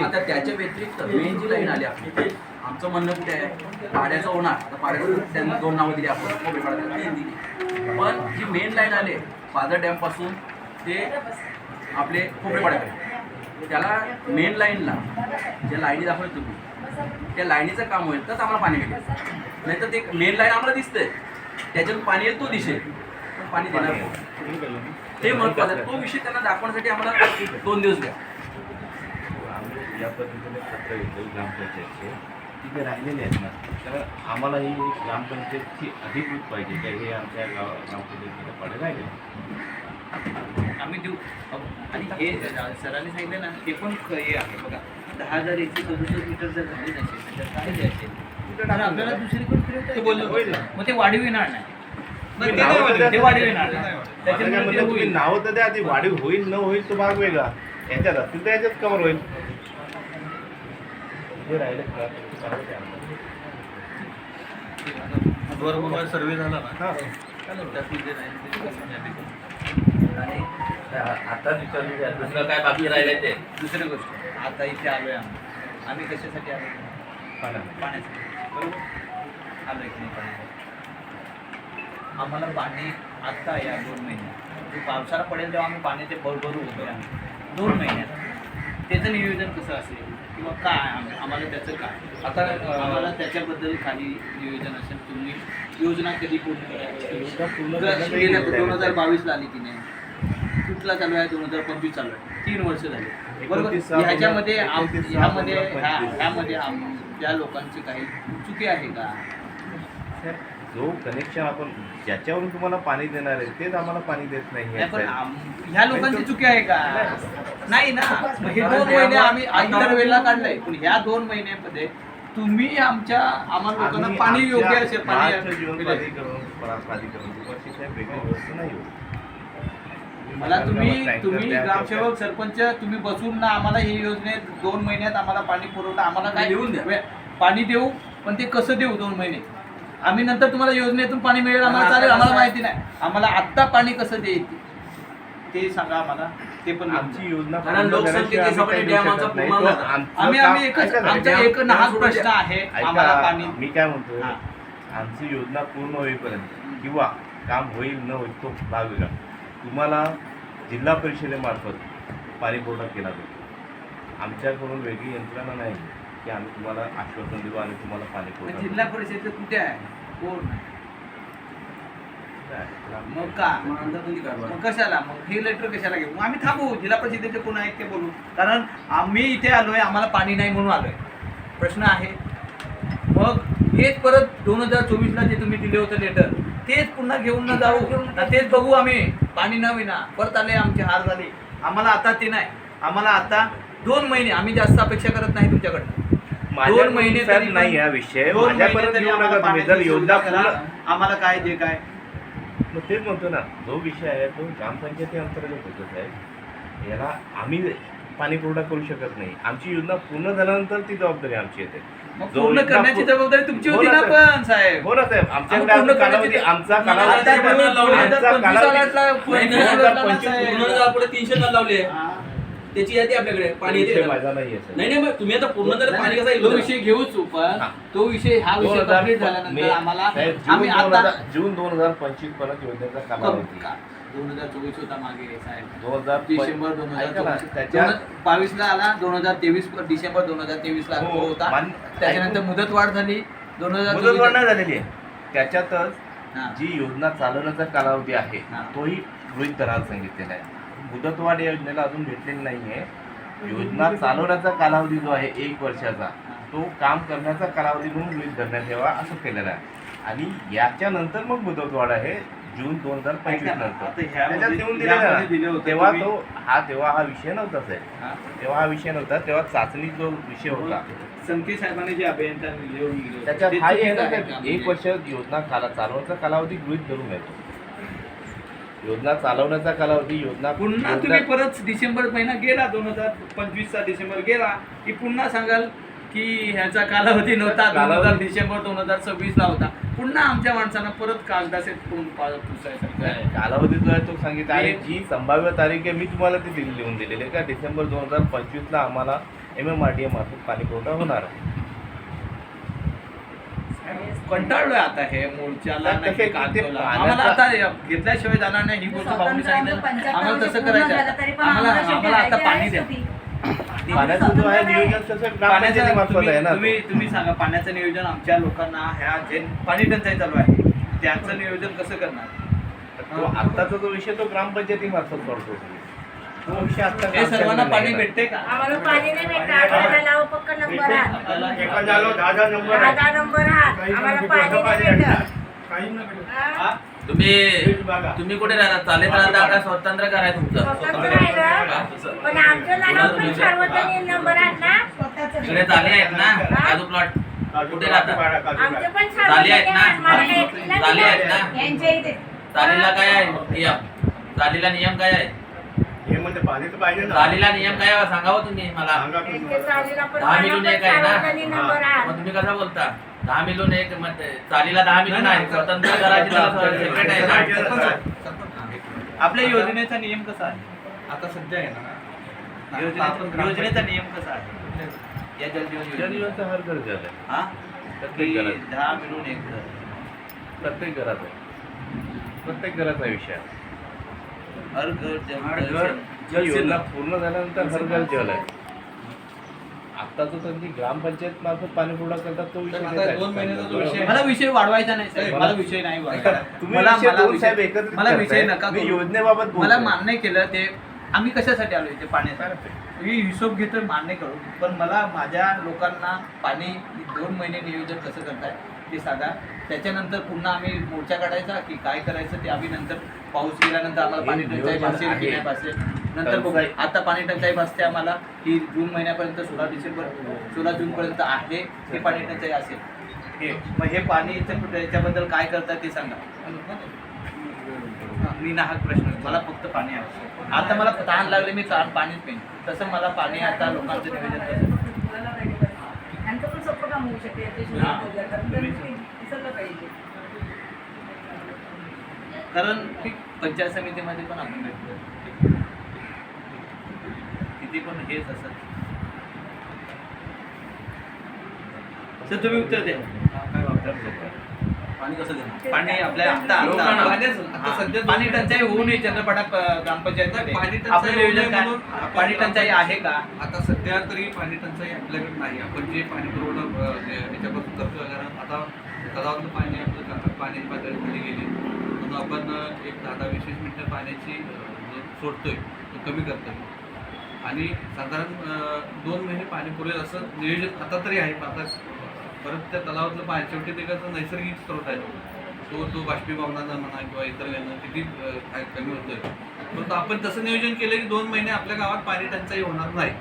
आता त्याच्या व्यतिरिक्त मेन जी लाईन आली आपली आमचं म्हणणं कुठे आहे पाड्याचं होणार आता पाड्याचं त्यांना 2 नावं दिली आपण कोपेपाड्याला 3 दिली पण जी मेन लाईन आली पाझर डॅमपासून ते आपले कोपेपाड्याकडे त्याला मेन लाईनला ज्या लाईनी दाखवल्या तुम्ही त्या लाईनीचं काम होईल तरच आम्हाला पाणी मिळेल नाही तर ते मेन लाईन आम्हाला दिसतंय त्याच्यातून पाणी येईल तो दिसेल पण पाणी देणार नाही. ते महत्त्वाचं आहे. तो विषय त्यांना दाखवण्यासाठी आम्हाला 2 दिवस द्या. आम्ही या पद्धतीने पत्र घेतो ग्रामपंचायतचे तिथे राहिलेले आहेत ना तर आम्हाला ही ग्रामपंचायतची अधिकृत पाहिजे की हे आमच्या ग्रामपंचायतीचे पाडे राहिले. आम्ही देऊ आणि हे सरांनी सांगितलं ना ते पण हे आहे बघा 10,000 याची 67 मीटर जर झाली नसेल तर काय द्यायचे तर आपल्याला दुसरीकडे फिरवता बोललो मग ते वाढीव येणार नाही तुम्ही नावं तर द्या. ते वाढीव येणार नाही माझं काय त्याच्यामुळे म्हणणं ते तुम्ही होईल. नावं तर द्या आधी वाढीव होईल न होईल तो भाग वेगळा याच्यात असतील तर याच्यात कव्हर होईल जे राहिले बरोबर सर्वे झाला ना हां त्यातमध्ये राहील आणि आता विचारून घ्या दुसरं काय बाकी राहिले ते दुसरी गोष्ट आता इथे आलोय आम्ही कशासाठी आलो पाण्यासाठी बरोबर आलोय की नाही पाण्यासाठी आम्हाला पाणी आत्ता या 2 महिन्यात जो पावसाळा पडेल तेव्हा आम्ही पाण्याचे भरभरू उभे आहोत 2 महिन्यात त्याचं नियोजन कसं असेल किंवा काय आम्हाला त्याचं काय आता आम्हाला त्याच्याबद्दल काही नियोजन असेल तुम्ही योजना कधी पूर्ण योजना पूर्ण करायची झाली नाही. 2022ला आली की नाही कुठला चालू आहे 2025 चालू आहे 3 वर्ष झाली बरोबर 29 ह्याच्यामध्ये ह्यामध्ये 29 ह्यामध्ये त्या लोकांची काही चुकी आहे का जो कनेक्शन आपण ज्याच्यावरून तुम्हाला पाणी देणार आहे तेच आम्हाला पाणी देत नाही नाही, पण आहे. ह्या लोकांची चुकी आहे का नाही ना मग हे 2 महिने आम्ही इतर वेळेला काढलंय पण ह्या 2 महिन्यामध्ये तुम्ही आम्हाला लोकांना आम्ही पाणी योग्य आमच्या असेल महाराष्ट्र जीवन पाणी प्राधिकरण दुपारची काही वेगळी व्यवस्था नाही होत. मला तुम्ही टँकर द्या, ग्रामसेवक सरपंच तुम्ही बसून ना आम्हाला ही योजनेत 2 महिन्यात आम्हाला पाणी पुरवठा आम्हाला काय देऊन द्या. पाणी देऊ पण ते कसं देऊ 2 महिने आम्ही नंतर तुम्हाला योजनेतून पाणी मिळेल आम्हाला चालेल आम्हाला माहिती नाही आम्हाला आत्ता पाणी कसं देईल ते सांगा आम्हाला ते पण आमची योजना कारण पूर्ण लोकसंख्येच्या झाल्याशिवाय आम्ही हिशोबाने काही डॅम देऊ शकत नाही. आमचा तो आमचं आम्ही काम- एकच ऐका ना, आमचा एक नाहाच प्रश्न आहे आम्हाला ऐका, पाणी मी काय म्हणतोय हां. आमची योजना पूर्ण होईपर्यंत किंवा काम होईल न होईल तो भाग वेगळा तुम्हाला जिल्हा परिषदेमार्फत पाणी पुरवठा केला जातो आमच्याकडून वेगळी यंत्रणा नाही की आम्ही तुम्हाला आश्वासन देऊ आणि तुम्हाला पाणी पुरवठा जिल्हा परिषद कुठे आहे कोण करू. मग का नंतर तुम्ही काढवा. मग कशाला मग हे लेटर कशाला घेऊ मग आम्ही थांबू जिल्हा परिषदेचे कोण आहेत ते बोलू कारण आम्ही इथे आलोय आम्हाला पाणी नाही म्हणून आलोय प्रश्न आहे मग हेच परत 2024ला जे तुम्ही दिले होतं लेटर तेच पुन्हा घेऊन न जाऊ ना तेच बघू आम्ही पाणी न विना परत आले आमचे हार झाले आम्हाला आता ते नाही आम्हाला आता 2 महिने आम्ही जास्त अपेक्षा करत नाही तुमच्याकडनं 2 महिने माझ्याकडून तरी नाही हा विषय 2 महिने माझ्यापर्यंत तरी येऊ आम्हाला नका तुम्ही जर पाण्याची योजना सुविधा करा. पूर्ण आम्हाला काय जे काय मग तेच म्हणतो ना जो विषय आहे तो ग्रामपंचायती अंतर्गत होतच आहे याला आम्ही पाणी पुरवठा करू शकत नाही आमची योजना पूर्ण झाल्यानंतर ती जबाबदारी आमची येते मग जो पूर्ण योजना करण्याची जबाबदारी तुमची हो होती ना ना साहेब. पण साहेब हो ना साहेब आमच्याकडे पूर्ण अजून कालावधी करण्याची- आमचा आता कालावधी ते पूर्ण लावले. आमचा 2025 कालावधी सालातला नाही, पूर्ण 2025 साहेब. पूर्ण झाला, पुढे 300 नळ लावले हा. त्याची यादी आपल्याकडे पाणी येते विषय का? माझा नाही आहे नाही नाही मग तुम्ही आता पूर्ण जर पाणी कसं तो येईल विषय घेऊच पण हा. तो विषय हा विषय कंप्लीट झाल्यानंतर आम्हाला आम्ही आता जून 2025 पर्यंत योजनेचा कालावधी 2024 होता मागे साहेब 2000 डिसेंबर ऐका ना, 2024 त्याच्यात 22 ला आला 2023 डिसेंबर 2023 ला हो, होता मान्य- त्याच्यानंतर मुदत वाढ झाली मुदतवाढ 2024 नाही झालेली आहे त्याच्यातच हा. जी योजना चालवण्याचा कालावधी आहे हा. तोही गृहीत धरायला सांगितलेला आहे मुदतवाढ या योजनेला अजून भेटलेली नाही आहे योजना चालवण्याचा कालावधी जो आहे 1 वर्षाचा तो काम करण्याचा कालावधी म्हणून गृहीत धरण्यात यावा असं केलेलं आहे आणि याच्यानंतर मग मुदतवाढ आहे जून 2025 ऐका ना, नंतर आता त्याच्यात देऊन दिले ह्यामध्ये दिले ना होते तेव्हा तुम्ही. तेव्हा हा विषय नव्हता साहेब. हा? तेव्हा हा विषय नव्हता. तेव्हा चाचणी जो विषय होता संके साहेबांनी जे अभियंता लिहून दिले होते, त्याच्यात ते हा चुकीचं आहे ना आहे साहेब, का? 1 वर्ष योजना चालवण्याचा कालावधी गृहीत धरून येतो. योजना चालवण्याचा कालावधी पुन्हा तुम्ही परत डिसेंबर महिना गेला 2025चा डिसेंबर गेला की पुन्हा सांगाल की ह्याचा कालावधी नव्हता, 2000 डिसेंबर 2026ला होता. पुन्हा आमच्या माणसांना परत कागदाचे पुसायचं. कालावधी जो आहे तो सांगितला आणि जी संभाव्य तारीख आहे मी तुम्हाला ती लिहून दिलेली आहे का डिसेंबर 2025ला आम्हाला MMRDA मार्फत पाणी पुरवठा होणार आहे. कंटाळलोय आता हे मोर्चाला तर नाही तसे कागदाला. पाण्याचा- आम्हाला आता घेतल्याशिवाय जाणार नाही ही गोष्ट भाऊनी सांगितलं. आम्हाला तसं करायचं आहे. आम्हाला आता पाणी द्या. पाण्याचं जो आहे नियोजन तसं ग्रामपंचायती मार्फत आहे ना. तुम्ही सांगा पाण्याचं नियोजन आमच्या लोकांना ह्या जे पाणी टंचाई चालू आहे त्याचं नियोजन कसं करणार? तो आत्ताचा जो विषय तो ग्रामपंचायती मार्फत सोडतो. तो विषय आता हे सर्वांना पाणी भेटते का? आम्हाला पाणी नाही भेटत. आपल्याला नाव पक्का नंबर आहे. एका जालो 10 नंबर आहे. 10 नंबर आहे. आम्हाला पाणी नाही भेटत. हा? तुम्ही कुठे राहता? चालत राहता का स्वतंत्र कराय तुमचं? स्वतंत्र आहे ना. पण आमचं नाव पण सार्वजनिक नंबर आहे ना. इकडे चाले आहेत ना काजू प्लॉट कुठे राहतात? आमचं पण चाली आहेत सार्वजनिक ना? आहे. मला एकटीला चाली आहेत दिलं. ना? यांच्या इथे चालीला काय आहे नियम? चालीला नियम काय आहे? हे म्हणजे पाणी तर पाहिजे ना. चालीला नियम काय आहे सांगावं तुम्ही मला. सांगा तुम्ही त्यांच्या मला. चालीला पण 10 मिळून एक आहे ना? सार्वजनिक नंबर आहे. मग तुम्ही कसं बोलता? 10 मिळून एक मग चालीला 10 मिळून आहे. स्वतंत्र करायची सेपरेट आहे ना? आपल्या योजनेचा नियम कसा आहे? आता सध्या आहे ना योजनेचा नियम कसा आहे? या जलजीवन योजनेचा योजनेचा हर घर झालं आहे. हा? प्रत्येक की घरात 10 मिळून एक घर. प्रत्येक घरात आहे. प्रत्येक घराचा विषय आहे. हर घर हर घर ही योजना पूर्ण झाल्यानंतर हर घर जल आहे. आता जो त्यांची ग्रामपंचायत मार्फत पाणी पुरवठा करतात तो विषय आता नाही आहे. 2 महिन्याचा जो विषय आहे. मला विषय वाढवायचा नाही साहेब. मला विषय नाही वाढवायचा. तुम्ही मला विषय मला दोन विषय- साहेब एकत्रित मला विषय करताय. नका मी करू. योजनेबाबत मला बोलतोय. मान्य केलं ते आम्ही कशासाठी आलो इथे पाण्यासाठी. मी हिशोब घेतोय मान्य करू पण मला माझ्या लोकांना पाणी 2 महिने नियोजन कसं करताय ते सांगा. त्याच्यानंतर पुन्हा आम्ही मोर्चा काढायचा की काय करायचं ते आम्ही नंतर पाऊस गेल्यानंतर आम्हाला पाणी टंचाई भासेल की नाही भासेल नंतर बघू. आता पाणी टंचाई भासते आम्हाला की जून महिन्यापर्यंत 16 जूनपर्यंत आहे हे पाणी टंचाई असेल. हे मग हे पाणी याच्याबद्दल काय करतात ते सांगा. मी नाहक प्रश्न मला फक्त पाणी आहे. आता मला तहान लागले मी पाणीच पेन तसं मला पाणी आता लोकांचं निवेदन करतं. यांचं पण सोपं काम होऊ शकते याच्याशी हा. विसरलं पाहिजे. कारण की पंचायत समितीमध्ये पण आपण भेटतो तिथे पण हेच असत. सर तुम्ही उत्तर द्या. पाणी कसं देणार? पाणी आपल्या आता सध्या पाणी टंचाई होऊ नये चंद्रपाडा ग्रामपंचायत पाणी टंचाई आपलं होऊ नये नियोजन काय? म्हणून पाणी टंचाई आहे का? आता सध्या तरी पाणी टंचाई आपल्याकडे नाही. आपण जे पाणी पुरवठा याच्यापासून करतोय कारण आता तलावातलं पाणी आपलं पाण्याची पातळी खाली गेली म्हणून आपण एक 10-20 मिनिटं पाण्याची जो सोडतोय तो कमी करतोय आणि साधारण 2 महिने पाणी पुरेल असं नियोजन आता तरी आहे. आता परत त्या तलावातलं पाणी शेवटी ते कसं नैसर्गिक स्रोत आहे तो बाष्पीभवनाचा म्हणा किंवा इतर यानं किती कमी होतोय परंतु आपण तसं नियोजन केलं की 2 महिने आपल्या गावात पाणी टंचाई होणार नाही.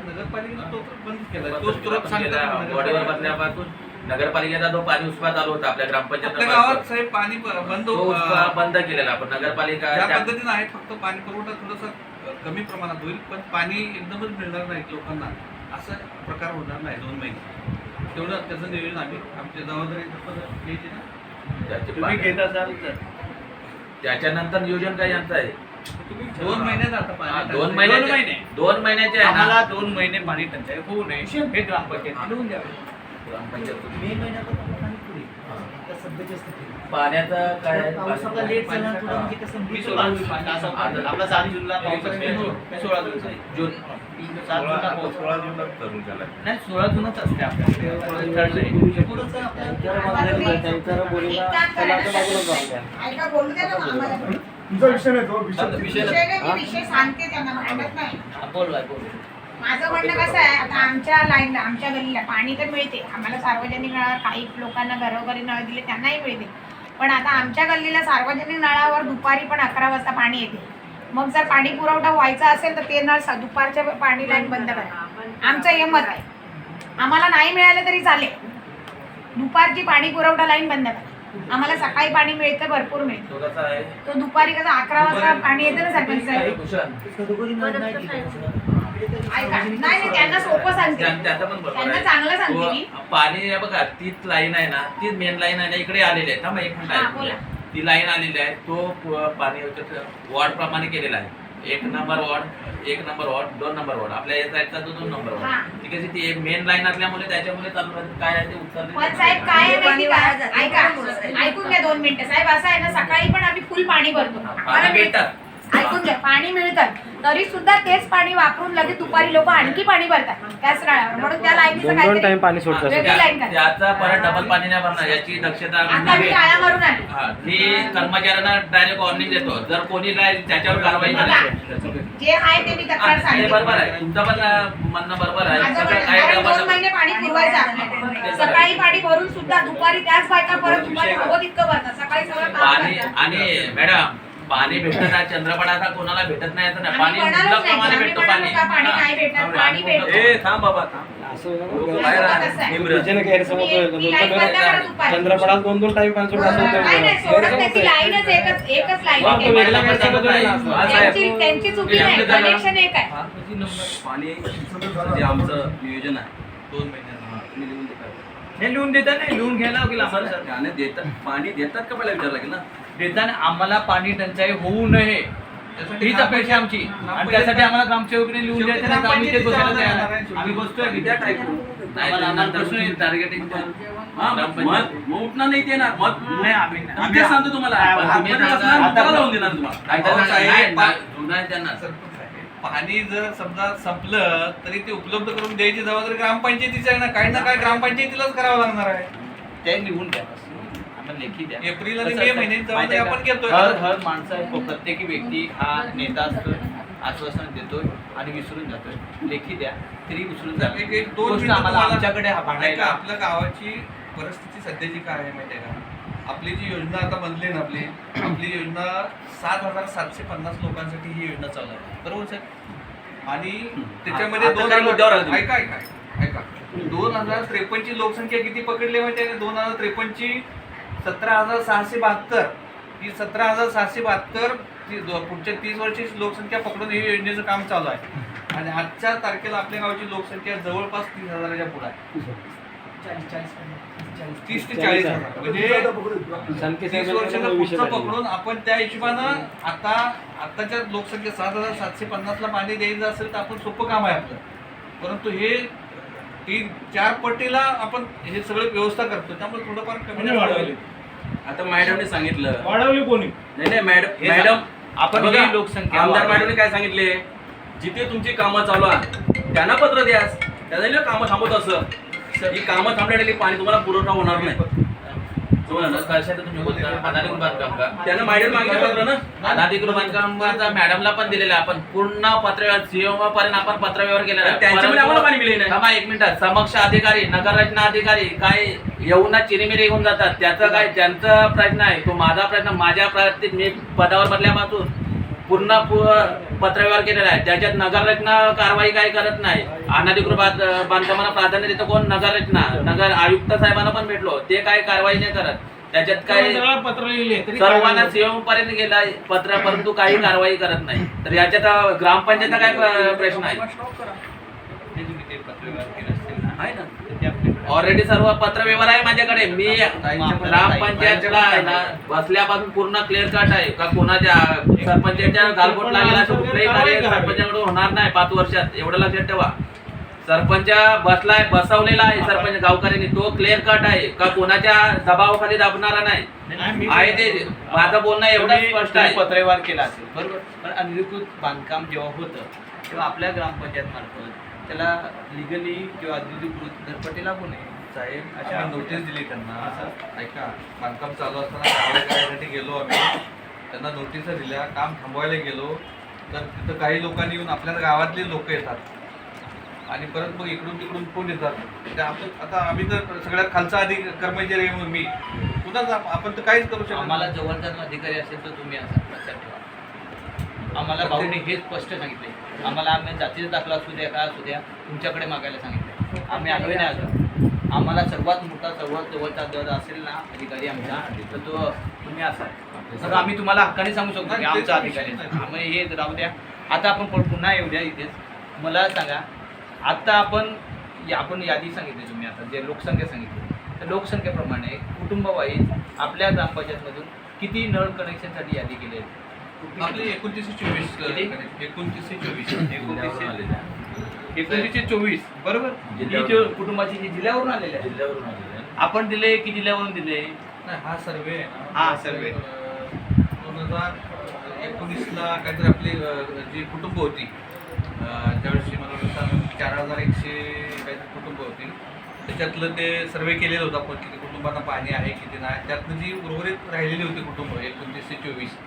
नगरपालिकेनं तो बंद केला तो स्रोत बॉडीवर बदल्यापासून नगरपालिकेचा जो पाणी उसपा चालू होता आपल्या आपल्या ग्रामपंचायत गावात साहेब पाणी बंद बंद केलेला आपण नगरपालिका ज्या पद्धतीनं आहे फक्त पाणी पुरवठा थोडंसं कमी प्रमाणात होईल पण पाणी एकदमच मिळणार नाही लोकांना असं प्रकार होणार नाही 2 महिने तेवढं त्याचं नियोजन आम्ही आमच्या जबाबदारी घ्यायची ना. तुम्ही घेत असाल तर त्याच्यानंतर नियोजन काय यांचं आहे? तुम्ही 2 महिन्यात आता पाणी 2 महिने. महिने 2 महिन्याचे आहे आम्हाला ना 2 महिने पाणी टंचाई होऊ नये हे ग्रामपंचायत लिहून द्यावे. ग्रामपंचायत पाण्याचं काय आहे? मी 16 जून आपला 7 जूनला पाऊस असतो. मी 16 जून जून 7 जूनला पाऊस 16 जूनला धरून झाला. नाही 16 जूनच असते आपल्याकडे. ऐका बोलू द्या ना आम्हाला पण. तुमचा विषय नाही तो विषय विषय विषय नाही, मी विषय सांगते त्यांना भांडत नाही. बोल बाय बोल. माझं म्हणणं कसं आहे, आता आमच्या लाईनला आमच्या गल्लीला पाणी तर मिळते आम्हाला सार्वजनिक नळावर, काही लोकांना घरोघरी नळ दिले त्यांनाही मिळते, पण आता आमच्या गल्लीला सार्वजनिक नळावर दुपारी पण 11 वाजता पाणी येते. मग जर पाणी पुरवठा व्हायचा असेल तर ते नळ दुपारच्या पाणी लाईन बंद करा. आमचं हे मत आहे. आम्हाला नाही मिळालं तरी चालेल, दुपारची पाणी पुरवठा लाईन बंद करा. आम्हाला सकाळी पाणी मिळतं, भरपूर मिळतं. तो कसा आहे तो दुपारी कसं 11 वाजता पाणी येतं ना सरपंच साहेब. भूषण ऐका, नाही त्यांना सोपं सांगते, त्याचं पण बरोबर त्यांना आहे. चांगलं सांगते मी. तो पाणी आहे बघा, तीच लाईन आहे ना, तीच मेन लाईन आहे ना, इकडे आलेली आहे. थांबा एक हा, बोला. मिनिट. ती लाईन आलेली आहे, तो पाणी वॉर्ड प्रमाणे केलेला आहे. 1 number ward, 1 number ward, 2 number ward. आपल्या या साईडचा तो 2 नंबर हा. वॉर्ड. ती कशी ती एक मेन लाईन असल्यामुळे त्याच्यामुळे चालू राहते. काय आहे ते उत्तर पण साहेब काय आहे माहिती का, ऐका, ऐकून घ्या 2 मिनिटं साहेब. असं आहे ना, सकाळी पण आम्ही फुल पाणी भरतो, पाणी भेटतात. ऐकून घ्या, पाणी मिळतं, तरी सुद्धा तेच पाणी वापरून लगेच दुपारी लोक आणखी पाणी भरतात त्याच नळावर. म्हणून त्या लाईनीचं 2-2 टाइम पाणी सोडतात. वेगळी लाईन करा. त्याचा परत डबल पाणी नाही भरणार, याची दक्षता आता मी घ्यावी. टाळ्या मारून आली. हा, मी कर्मचाऱ्यांना डायरेक्ट वॉर्निंग देतो, जर कोणी त्याच्यावर कारवाई झाली. जे आहे ते मी तक्रार ते सांगितली. बरोबर आहे, तुमचं पण म्हणणं बरोबर आहे. माझं सगळं म्हणणं, काय कारण 2 डबल- महिने पाणी पुरवायचं आपल्याला. सकाळी पाणी भरून सुद्धा दुपारी त्याच बायका परत दुपारी हवं तितकं भरतात. सकाळी सगळं काम पाणी करतात. आणि मॅडम पाणी भेटत नाही, चंद्रपडाचा कोणाला भेटत नाही असं नाही. आम्ही पाणी म्हणालोच मुबलक नाही, प्रमाणे आम्ही भेटतो म्हणालो का पाणी हा. नाही भेटणार, पाणी भेटतो. ए थांब बाबा थांब. असं बाहेर सोबत आहे. असं आहे. विजयने गैरसमज ती लाईन बंद करा दुपारी. चंद्रपडाला 2-2 टाइम पाणी सोडतात. नाही नाही, सोडत नाही, ती लाईनच एकच लाईन आहे. वेगळा गैरसमज होईल ना. त्यांची चुकी नाही, कनेक्शन एक आहे. पाणी जे आमचं नियोजन आहे 2 महिन्यांना तुम्ही लिहून देता. हे लिहून देतात नाही, लिहून घ्यायला लागेल आम्हाला. सर त्याने देतात, पाणी देतात का मला विचार लागेल ना. देताना आम्हाला पाणी टंचाई होऊ नये हीच अपेक्षा आमची, आणि त्यासाठी आम्हाला ग्रामसेवकने लिहून द्यायचं नाही तर आम्ही ते बसायला तयार आहे. आम्ही बसतोय की त्या टाईपवर. नाही, आम्हाला नंतर प्रश्न येईल. टार्गेटिंग हा, मग उठणार नाही ते ना, मग नाही, आम्ही मी तेच सांगतो तुम्हाला. तुम्ही आतमध्ये आता- बसणार, आता- त्याला लावून देणार तुम्हाला. जुना आहे त्यांना. पाणी जर समजा संपलं तरी ते उपलब्ध करून द्यायची जबाबदारी ग्रामपंचायतीची आहे ना. काही ना काही ग्रामपंचायतीलाच करावं लागणार आहे. ते लिहून द्या, आम्हाला लेखी द्या. एप्रिल आणि कसं मे असतं? महिन्याची माहिती जबाबदारी आहे आपण का? घेतोय. हर माणसं आहे, प्रत्येक व्यक्ती हा नेता असतोय, आश्वासन देतोय आणि विसरून जातोय. लेखी द्या तरी विसरून जातोय. एक 2 गोष्ट मिनिटं आम्हाला तुम्हाला- आमच्याकडे हा ऐका, भांडायला. आपल्या गावाची परिस्थिती सध्याची काय आहे माहिती आहे का? आपली जी योजना आता बनली ना, आपली योजना 7,750 लोकांसाठी ही योजना चालू आहे, बरोबर सर? आणि त्याच्यामध्ये आता काय मुद्द्यावर आले तुम्ही? ऐका 2053 ची लोकसंख्या किती पकडली माहिती आहे? 2053 ची 17,672. ही 17,672 पुढच्या 30 वर्षाची लोकसंख्या पकडून ही योजनेचं काम चालू आहे. आणि आजच्या तारखेला आपल्या गावची लोकसंख्या जवळपास 30,000च्या पुढे आहे. 30 ते 40,000 म्हणजे 30 वर्षाचा पुढचं पकडून आपण त्या हिशोबानं आताच्या लोकसंख्या 7,750 ला पाणी द्यायचं असेल तर आपण सोपं काम आहे आपलं. परंतु हे 3-4 पटीला आपण हे सगळं व्यवस्था करतो, त्यामुळे थोडंफार कमी वाढवली. आता मॅडमने सांगितलं. वाढवली कोणी? नाही मॅडम आपण बघा, ही लोकसंख्या आमदार वाढवली. मॅडमने काय सांगितले, जिथे तुमची कामं चालू आहे त्यांना पत्र द्या. त्याला कामं थांबत असं ही कामं थांबण्यासाठी पाणी तुम्हाला पुरवठा होणार नाही. कशाचं तुम्ही बोलता? अनाधिकृत बांधकाम का? त्यानं मॅडम मागितलं पत्र ना. अनाधिकृत बांधकामाचा मॅडमला पण दिलेला आहे. आपण पूर्ण पत्रव्यवहार सीओ पर्यंत आपण पत्रव्यवहार केलेला आहे. त्यांच्यामध्ये आम्हाला पाणी मिळेल नाही. थांबा 1 मिनिट. समक्ष अधिकारी, नगररचना अधिकारी काय येऊन चिरीमिरी घेऊन जातात. त्याचं काय त्यांचा प्रश्न आहे, तो माझा प्रश्न. माझ्या प्रत्येक मी पदावर बदल्यापासून पूर्ण पत्रव्यवहार केलेला आहे. त्याच्यात नगररचना कारवाई काही करत नाही. अनाधिकृत बांधकामाला प्राधान्य देतं कोण? नगररचना. नगर आयुक्त साहेबांना पण भेटलो, ते काय कारवाई नाही करत. त्याच्यात काही पत्र लिहिले तरी सर्वांना सीएम पर्यंत गेला पत्र, परंतु काही कारवाई करत नाही. तर याच्यात ग्रामपंचायतचा काय प्रश्न आहे? आहे ना. ऑलरेडी सर्व पत्रव्यवहार आहे माझ्याकडे. मी ग्रामपंचायतला आहे ना बसल्यापासून पूर्ण क्लिअर कट आहे का कोणाच्या सरपंचाच्या गालबोट लागेल असं कुठलंही कार्य सरपंचाकडून होणार नाही 5 वर्षात. एवढं लक्षात ठेवा. सरपंच बसवलेला आहे सरपंच गावकऱ्यांनी, तो क्लिअर कट आहे का कोणाच्या दबावाखाली दाबणारा नाही आहे. ते माझं बोलणं एवढं स्पष्ट आहे. पत्रव्यवहार केला असेल बरोबर, पण अनधिकृत बांधकाम जेव्हा होतं तेव्हा आपल्या ग्रामपंचायत मार्फत त्याला लिगली किंवा अधिकृत घरपट्टी लागू नये साहेब अशा नोटीस दिली त्यांना. ऐका, बांधकाम चालू असताना कारवाई करायसाठी गेलो आम्ही, त्यांना नोटीस दिल्या. काम थांबवायला गेलो तर तिथं काही लोकांनी येऊन आपल्या गावातले लोक येतात, आणि परत मग इकडून तिकडून फोन येतात. ते आपण आता आम्ही तर सगळ्यात खालचा अधिक कर्मचारी आहे, मग मी पुन्हा आपण तर काहीच करू शकतो. आम्हाला जवळचा अधिकारी असेल तर तुम्ही असा लक्षात ठेवा. आम्हाला भाऊने हे स्पष्ट सांगितले, आम्हाला आम्ही जातीचा दाखला असू द्या काय असू द्या तुमच्याकडे मागायला सांगितले. आम्ही आलोय नाही अजून. आम्हाला सर्वात मोठा सर्वात जवळचा दर असेल ना अधिकारी आमचा, तर तो तुम्ही असाल. तर आम्ही तुम्हाला हक्काने सांगू शकतो की आमचा अधिकारी आहे. आम्ही हे राहू द्या. आता आपण पुन्हा येऊ द्या इथेच. मला सांगा, आता आपण यादी सांगितली तुम्ही, आता जे लोकसंख्या सांगितली तर लोकसंख्येप्रमाणे कुटुंबवाईज आपल्या ग्रामपंचायतमधून किती नळ कनेक्शनसाठी यादी केली आहे? आपले 2924 बरोबर. ही जो कुटुंबाची जी जिल्ह्यावरून आलेली आहे, जिल्ह्यावरून आलेले आहे. आपण दिले की जिल्ह्यावरून दिले? नाही, हा सर्वे हा, सर्वे. 2019ला काहीतरी आपली जी कुटुंब होती त्यावेळेस मला वाटतं 4100 काहीतरी कुटुंब होती. त्याच्यातलं ते सर्वे केलेलं होतं आपण, किती कुटुंबांना पाणी आहे किती नाही. त्यातनं जी उर्वरित राहिलेली होती कुटुंब 2924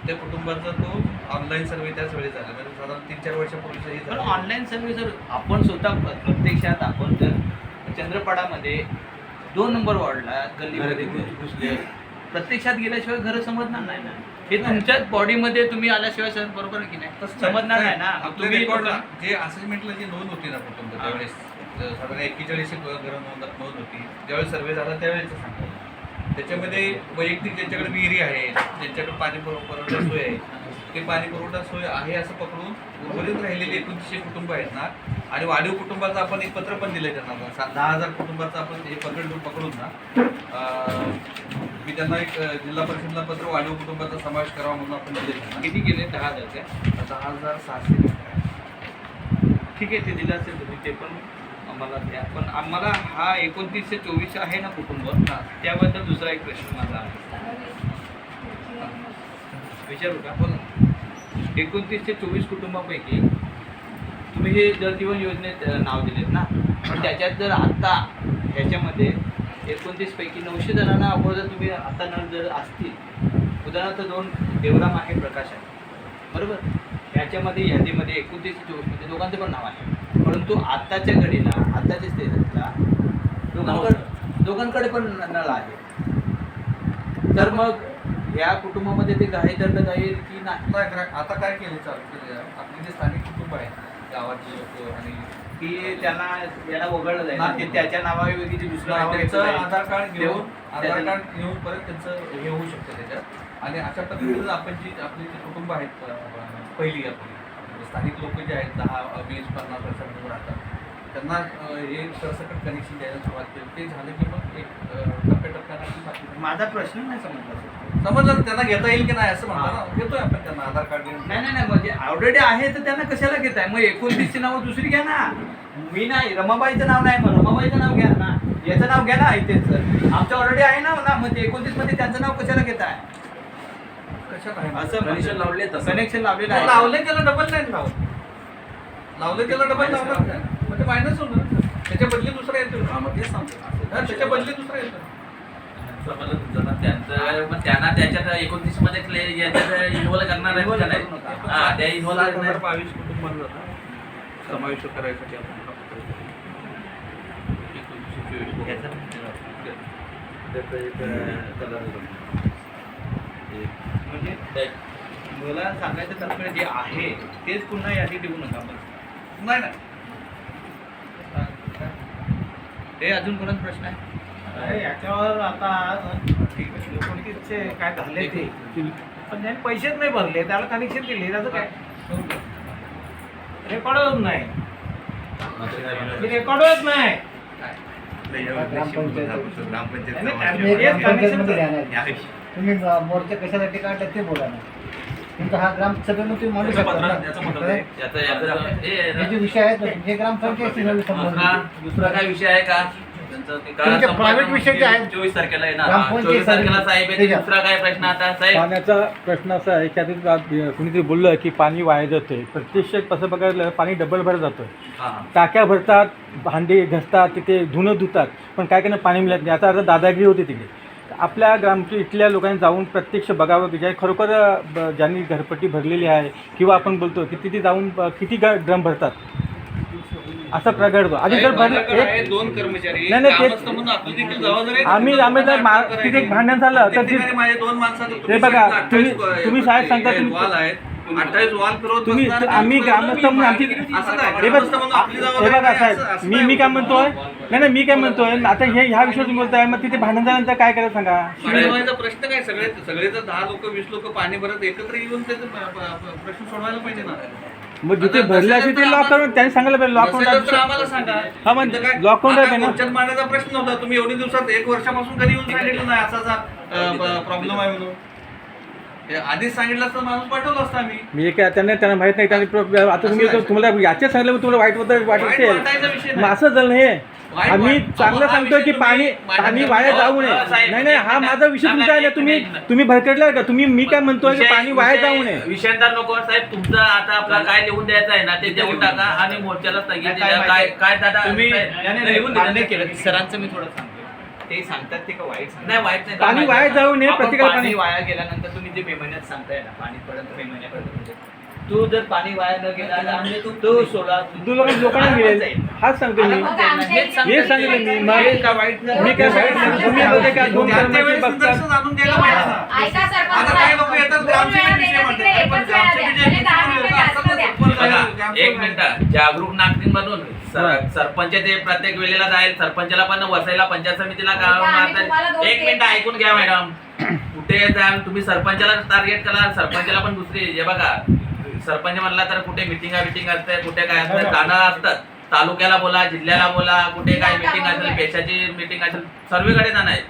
त्या कुटुंबाचा तो ऑनलाईन सर्वे त्याच वेळी झाला. म्हणजे साधारण 3-4 वर्षापूर्वीचाही पण झाला. ऑनलाईन सर्व्हिस जर आपण स्वतः प्रत्यक्षात आपण तर चंद्रपाडामध्ये 2 नंबर वॉर्डला गल्लीमध्ये घुसले, प्रत्यक्षात गेल्याशिवाय घरं समजणार नाही ना. हे तुमच्याच बॉडीमध्ये तुम्ही आल्याशिवाय सर बरोबर आहे की नाही समजणार नाही ना. आपल्या तुम्ही रेकॉर्डला जे असेसमेंटला जी नोंद होती ना कुटुंब त्यावेळेस साधारण 41 घरं नोंद होती. ज्यावेळेस सर्वे झाला त्यावेळेस सांगतो. त्याच्यामध्ये वैयक्तिक ज्यांच्याकडे विहिरी आहे, ज्यांच्याकडे पाणी पुरवठा सोय आहे, ते पाणी पुरवठा सोय आहे असं पकडून उर्वरित राहिलेले 2900 कुटुंब आहेत ना. आणि वाढीव कुटुंबाचं आपण एक पत्र पण दिलं त्यांना. 10,000 कुटुंबाचं आपण हे पकडून ना मी त्यांना एक जिल्हा परिषदेला पत्र वाढीव कुटुंबाचा समावेश करावा म्हणून आपण दिले त्यांना. किती गेले? 10,000. 10,600. ठीक आहे, ते दिलं असेल तुम्ही ते पण आम्हाला द्या. पण आम्हाला हा 2924 आहे ना कुटुंब, त्याबद्दल दुसरा एक प्रश्न माझा आहे, विचारू का? बोला. 2924 कुटुंबापैकी तुम्ही हे जल जीवन योजनेत नाव दिलेत ना, पण त्याच्यात जर आत्ता ह्याच्यामध्ये 29 पैकी 900 जणांना अगोदर तुम्ही आता नळ जर असतील, उदाहरणार्थ 2 देवराम आहे, प्रकाश आहे, बरोबर. ह्याच्यामध्ये यादीमध्ये 2924 मध्ये दोघांचं पण नाव आहे. परंतु आत्ताच्या घडीला आत्ताच्या स्टेजला दोघांकडे पण नळ आहे. तर मग या कुटुंबामध्ये ते काही दंड जाईल की नाही? आता काय केलं चालू केलं, आपले जे स्थानिक कुटुंब आहेत गावातले लोक आणि की त्यांना याला वगळलं जाईल नाही. ते त्याच्या नावाऐवजी जे दुसरं नाव त्यांचं घेतलं जाईल. आधार कार्ड घेऊन त्याचं- परत त्यांचं हे होऊ शकतं त्याच्यात. आणि अशा पद्धतीनं आपण आपली जी कुटुंब आहेत पहिली आपली स्थानिक लोक जे आहेत 10-20-50 वर्षांवर राहतात, त्यांना हे सरसकट कनेक्शन द्यायला सुरुवात केली. ते झालं की मग एक टप्प्याटप्प्यानं बाकी माझा प्रश्न नाही समजला. समजलं ना, त्यांना घेता येईल की नाही असं म्हणतो ना. घेतोय आपण त्यांना आधार कार्ड घेऊन. नाही म्हणजे ऑलरेडी आहे तर त्यांना कशाला घेताय? मग 29ची नावं दुसरी घ्या ना. मी नाही, रमाबाईचं नाव नाही, मग रमाबाईचं नाव घ्या ना, याचं नाव घ्या ना. इथेच आमचं ऑलरेडी आहे ना. मग ते 29 मध्ये त्यांचं नाव कशाला घेताय? कशाला आहे? असं कनेक्शन लावले तसं. कनेक्शन लावलेलं आहे. लावले त्याला डबल नाही लावले त्याला डबल लावणार काय? मग ते मायनस होणार. त्याच्या बदली दुसरा येतो. मग तेच सांगतो. त्याच्या बदली दुसरा येतो. समजलं तुमचं ना. त्यांचं पण त्यांना त्याच्यात 29 मध्ये याच्यात इन्व्हॉल्व करणार आहे का नाही? हा, त्या इन्व्हॉल्व करणार. 22 कुटुंबांना समाविष्ट करायसाठी आपण म्हणजे मला सांगायचं तात्पर्य जे आहे तेच पुन्हा यादी देऊ नका. बस नाही नाही. हे अजून कोणाचा प्रश्न आहे? याच्यावर आता ठीक आहे, लोकांचे काय झाले ते पण त्यांनी पैसेच नाही भरले, त्याला कनेक्शन दिले, त्याचं काय रेकॉर्ड होत नाही, रेकॉर्ड होत नाही. तुम्ही मोर्चा कशासाठी काढला ते बोला ना. तुमचा हा ग्रामसभेमध्ये तुम्ही मांडू शकता ना. हे जे विषय आहेत ना, जे ग्रामपंचायत दुसरा काय विषय आहे का? तुमचे प्रायव्हेट विषय जे आहेत 24 तारखेला आहे ना. ग्रामपंचायत 24 तारखेला साहेब आहे. दुसरा काय प्रश्न आता साहेब? पाण्याचा प्रश्न असा आहे की आता कुणीतरी बोललं की पाणी वाया जातंय. प्रत्यक्ष तसं बघायला पाणी डबल भर जातं. हा. टाक्या भरतात, भांडी घसतात, तिथे धुणं धुतात, पण काय काय पाणी मिळत नाही. आता अर्धा दादागिरी होती तिकडे. आपल्या ग्रामच्या इथल्या लोकांनी जाऊन प्रत्यक्ष बघावं की ज्या खरोखर ज्यांनी घरपट्टी भरलेली आहे किंवा आपण बोलतो की तिथे जाऊन किती ड्रम भरतात असं प्रगडतो आधी जर भरलं एक दोन कर्मचारी नाही, नाही, ते- ग्रामस्थ म्हणून आपली देखील जबाबदारी आहे. आम्ही जर तिथे एक भांडण झालं तर ठिकाणी माझे दोन माणसाचं ते बघा, तुम्ही साहेब सांगता तुम्ही- वाल आहेत 28 वाल फिरवत तुम्ही बसणार. आम्ही ग्रामस्थ म्हणून आमची असं काय? हे ग्रामस्थ म्हणून आपली बघ हे जबाबदारी बघा नाही, साहेब असं मी काय म्हणतोय नाही मी काय म्हणतोय आता ह्या विषयावर तुम्ही बोलताय मग तिथे भांडण झाल्यानंतर काय करायचं सांगा पाण्याचा प्रश्न काय सगळे जर 10 लोक 20 लोक पाणी भरत एकत्र येऊन त्याचे प्रश्न सोडवायला पाहिजे ना. मग जिथे भरले असेल ते लॉक करून त्यांनी सांगायला पाहिजे लॉक नसेल तर आम्हाला करून सांगा. हा म्हणजे इथं काय- लॉक करून आता राहते ना मोर्चात मांडायचा प्रश्न होता. तुम्ही एवढ्या दिवसात 1 वर्षापासून कधी येऊन सांगितलं नाही असा प्रॉब्लेम आहे म्हणून. हे आधीच सांगितलं असतं माणूस पाठवलं असतं आम्ही. मी काय त्यांना माहित नाही आता तुम्हाला याचे सांगलं तुम्हाला वाईट वाटत वाईट असेल वाटायचा विषय मग नाही. असं झालं हे वाईट आम्ही वाट- चांगलं हा सांगतोय की विषय पाणी तुम्ही पाणी वाया जाऊ नये नाही हा माझा विषय तुमचा आहे ना तुम्ही भरकटलाय का मी काय म्हणतोय की पाणी वाया जाऊ नये विषयांतर नको साहेब तुमचं आता आपला काय लिहून द्यायचं आहे ना ते देऊन टाका आणि मोर्चाला स्थगित द्या. काय दादा तुम्ही साहेब, लिहून मान्य केलं सरांचं मी थोडं सांगतो ते सांगतात ते का वाईट सांगतात? नाही वाईट नाही पाणी वाया जाऊ नये आपण प्रत्येकाला पाणी पाणी वाया गेल्यानंतर तुम्ही जे मे महिन्यात सांगताय ना पाणी पर्यंत मे महिन्यापर्यंत म्हणजे तू जर पाणी वाया न गेला म्हणजे तू सोडा लोकांना मिळेल हाच सांगतो मी हे सांगितलं मी मग का वाईट नाही? मी काय सांगितलं तुम्ही बोलते का दोन त्या कर्मचारी वेळेस बघतात निदर्शन आणून द्यायला पाहिजे ना. ऐका सरपंच आता काही लोक येतात ग्रामसेवक विषय म्हणतात पण ग्रामसेवक बघा, एक मिनिट जागरूक नागरिक म्हणून सरपंच ते प्रत्येक वेळेला जाईल सरपंचाला पण वसायला पंचायत समितीला काम मारतात. एक मिनिट ऐकून घ्या मॅडम कुठे जाल तुम्ही सरपंचाला टार्गेट करा सरपंचाला पण दुसरी हे बघा सरपंच म्हणला तर कुठे मिटिंग असते कुठे काय असतं जाणं असतात तालुक्याला बोला जिल्ह्याला बोला कुठे काय मिटिंग असेल पेशाची मिटिंग असेल सर्वेकडे जाणं आहे.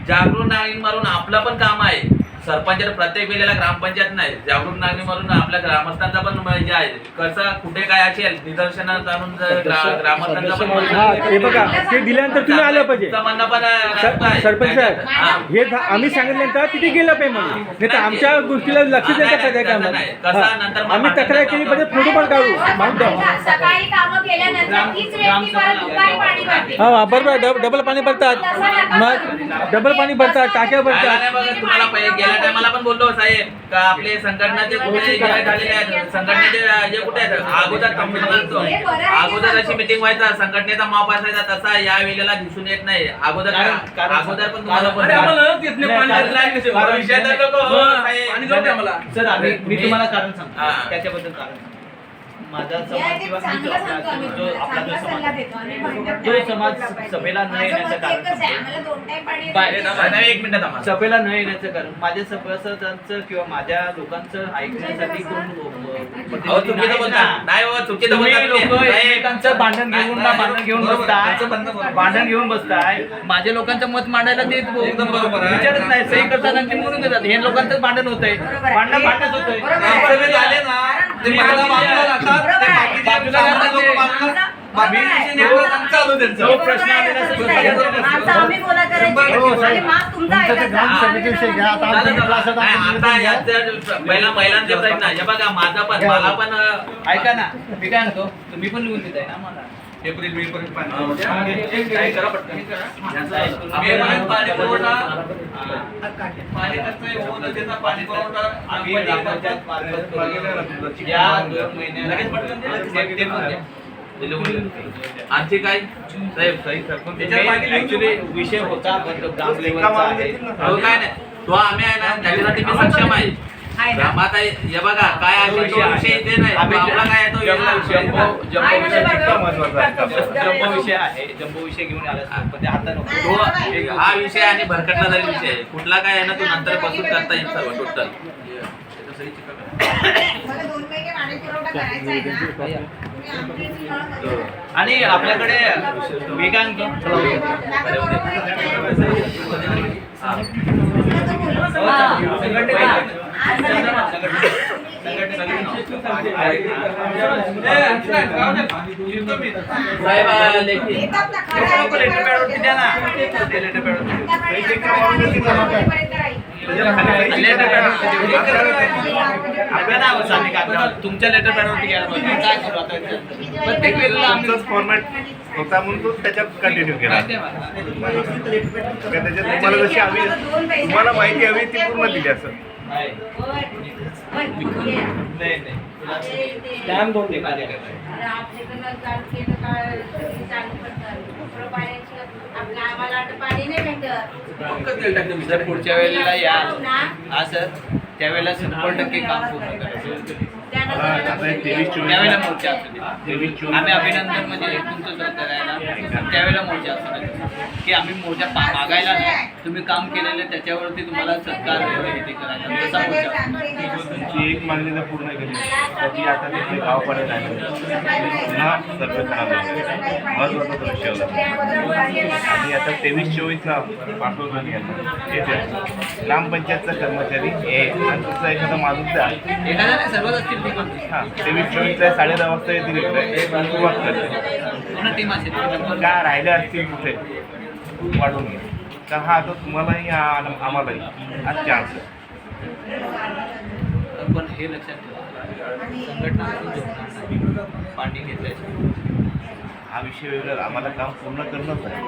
जागरूक नागरिक मारून आपलं पण काम आहे. सरपंच प्रत्येक वेळेला ग्रामपंचायत नाही जागरूक नागरिक म्हणून आपल्या ग्रामस्थांचा पण जे आहे कसं कुठे काय असेल निदर्शनात आणून ग्रामस्थांचा पण हा ते बघा ते दिल्यानंतर तुम्ही आलं पाहिजे तुमचं म्हणणं पण रास्त आहे. सरपंच साहेब हा. हे आम्ही सांगितल्यानंतर तिथे गेलं पाहिजे म्हणून नाही तर आमच्या गोष्टीला लक्ष द्यायचं पाहिजे कामात आम्ही तक्रार केली पाहिजे फोटो पण काढू माहिती आहे. सकाळी कामं केल्यानंतर तीच व्यक्ती परत दुपारी पाणी भरते. हा बरोबर डबल पाणी भरतात मग डबल पाणी भरतात टाक्या पाहिलं भरतात नाही बघा तुम्हाला पहिले गेल्या टायमाला पण बोललो साहेब का आपले संघटनाचे कुठे काय झालेले आहेत संघटनेचे जे कुठे आहेत अगोदर अगोदर अशी मिटिंग व्हायचा संघटनेचा माप असायचा तसा या वेळेला दिसून येत नाही अगोदर अगोदर पण तुम्हाला सर मी तुम्हाला कारण सांगतो हा. त्याच्याबद्दल कारण सांगतो. माझा या समाज एक किंवा मी जो चांगलं सांगतो आम्ही जो तुम्हाला, आपला जो चांगला समाज सल्ला देतो आम्ही भांडण जो नाही समाज करायला पाहिजे. सभेला न माझं येण्याचं मत कारण एकच आहे, सांगतो. आम्हाला 2 टाइम पाणी बाहेर- एक मिनिट थांबा सभेला न येण्याचं कारण माझ्या सभासदांचं किंवा माझ्या लोकांचं ऐकण्यासाठी कोण अहो चुकीचं बोलता नाही हो चुकीचं तुम्ही बोलता लोक तुम्ही. एकमेकांचं भांडण घेऊन भांडण घेऊन बसताय भांडण घेऊन बसताय माझ्या लोकांचं मत मांडायला ते एकदम बरोबर आहे. विचारत नाही सही करताना ते म्हणून देतात हे लोकांचं भांडण होतंय बरोबर आहे. भांडणच होतंय बरोबर आहे. ग्रामसभेत आले ना ते मला बाजूला राहतात, ते बरोबर आहे. बाकीचे सामान्य लोकं बाजूला- बाकीचे नेमकं चालू त्यांचं. जो प्रश्न आलेला असेल आमचा आम्ही बोला करायची आणि माप तुमचा तुमचं ते ऐकायचा. ग्राम समितीविषयी घ्या आता झालं, आमचं झालं. म्हटलं असं तर नाही, आमचं आता निवेदन यात घ्या. जर पहिला महिलांचे प्रश्न हे बघा माझा पण मला पण ऐका ना मी काय म्हणतो तुम्ही पण लिहून देताय ना मला एप्रिल मे पर्यंत पाणी काय करा पटकन. मे महिन्यात पाणी पुरवठा पाणी टंचाई होऊ न देता पाणी पुरवठा आम्ही ग्रामपंचायत ग्रामपंचायत मार्फत करू. या 2 महिन्यात लगेच पटकन द्या. ते पण द्या. आणखी काय साहेब त्याच्यात मागे लिहून ऍक्च्युली विषय होता पण तो ग्राम लेवलचा आहे हो काय नाही तो आम्ही आहे ना त्याच्यासाठी मी सक्षम आहे आहे ना? ग्रामात आहे हे बघा काय आहे तो विषय इथे नाही आम्ही- आपला काय आहे तो वेगळा विषय आहे. आहे ना, बरोबर. जम्बो विषय आहे जम्बो विषय घेऊन आला पण ते आता नको तो हा विषय आणि भरकटला झालेला विषय आहे कुठला काय आहे ना तो नंतर बसून करता येईल सर्व टोटल मला 2 महिने पाणी पुरवठा करायचा आहे ना तुम्ही आपली जी नळ मध्ये आणि आपल्याकडे मी काय म्हणतो साहेब लेखी येतात ना खरं लेटर पॅड वरती द्या ना ते लेटर पॅड आपल्याला सांगितलं का आता तुमच्या लेटर पॅड वरती घ्यायला पाहिजे काय करू आता प्रत्येक वेळेला आमचाच फॉर्मॅट होता म्हणून तो त्याच्यात कंटिन्यू केला त्याच्यात तुम्हाला जशी हवी तुम्हाला माहिती हवी ती पूर्ण दिली असं आहे नाही नाही तुला डॅम 2 ते कार्यकर्ते आहे. फक्त तेल टाकते सर पुढच्या वेळेला या हा सर त्यावेळेला 100% काम पूर्ण करायचं आता 23-24 त्यावेळेला मोर्चा असू दे. 23-24 आम्ही अभिनंदन म्हणजे तुमचं सहकार्य आहे ना त्यावेळेला मोर्चा असू दे की आम्ही मोर्चा मागायला नाही तुम्ही काम केलेलं त्याच्यावरती तुम्हाला सत्कार हे ते करायचं तसा मोर्चा असू दे. तुमची एक मागणी जर पूर्ण केली तर ती आता तिथे गाव पडेल आहे पुन्हा सर्वे खराब झाले महत्त्वाचा तो विषय होता आणि आता 23-24ला पाठवून येते ग्रामपंचायतचा कर्मचारी हे आणि तुमचा एखादा माणूस द्या एखादा नाही सर्वच असतील टीम आमची. हां 23-24ला 10:30 वाजता येतील इकडे सुरुवात करते पूर्ण टीम असेल नंबर का राहिले असतील कुठे वाढून घे तर हा आता तुम्हालाही आम्हालाही आज चान्स आहे पण हे लक्षात ठेवा संघटना करून झोपणार नाही पाणी घेतल्याशिवाय हा विषय वेगळा आम्हाला काम पूर्ण करणंच आहे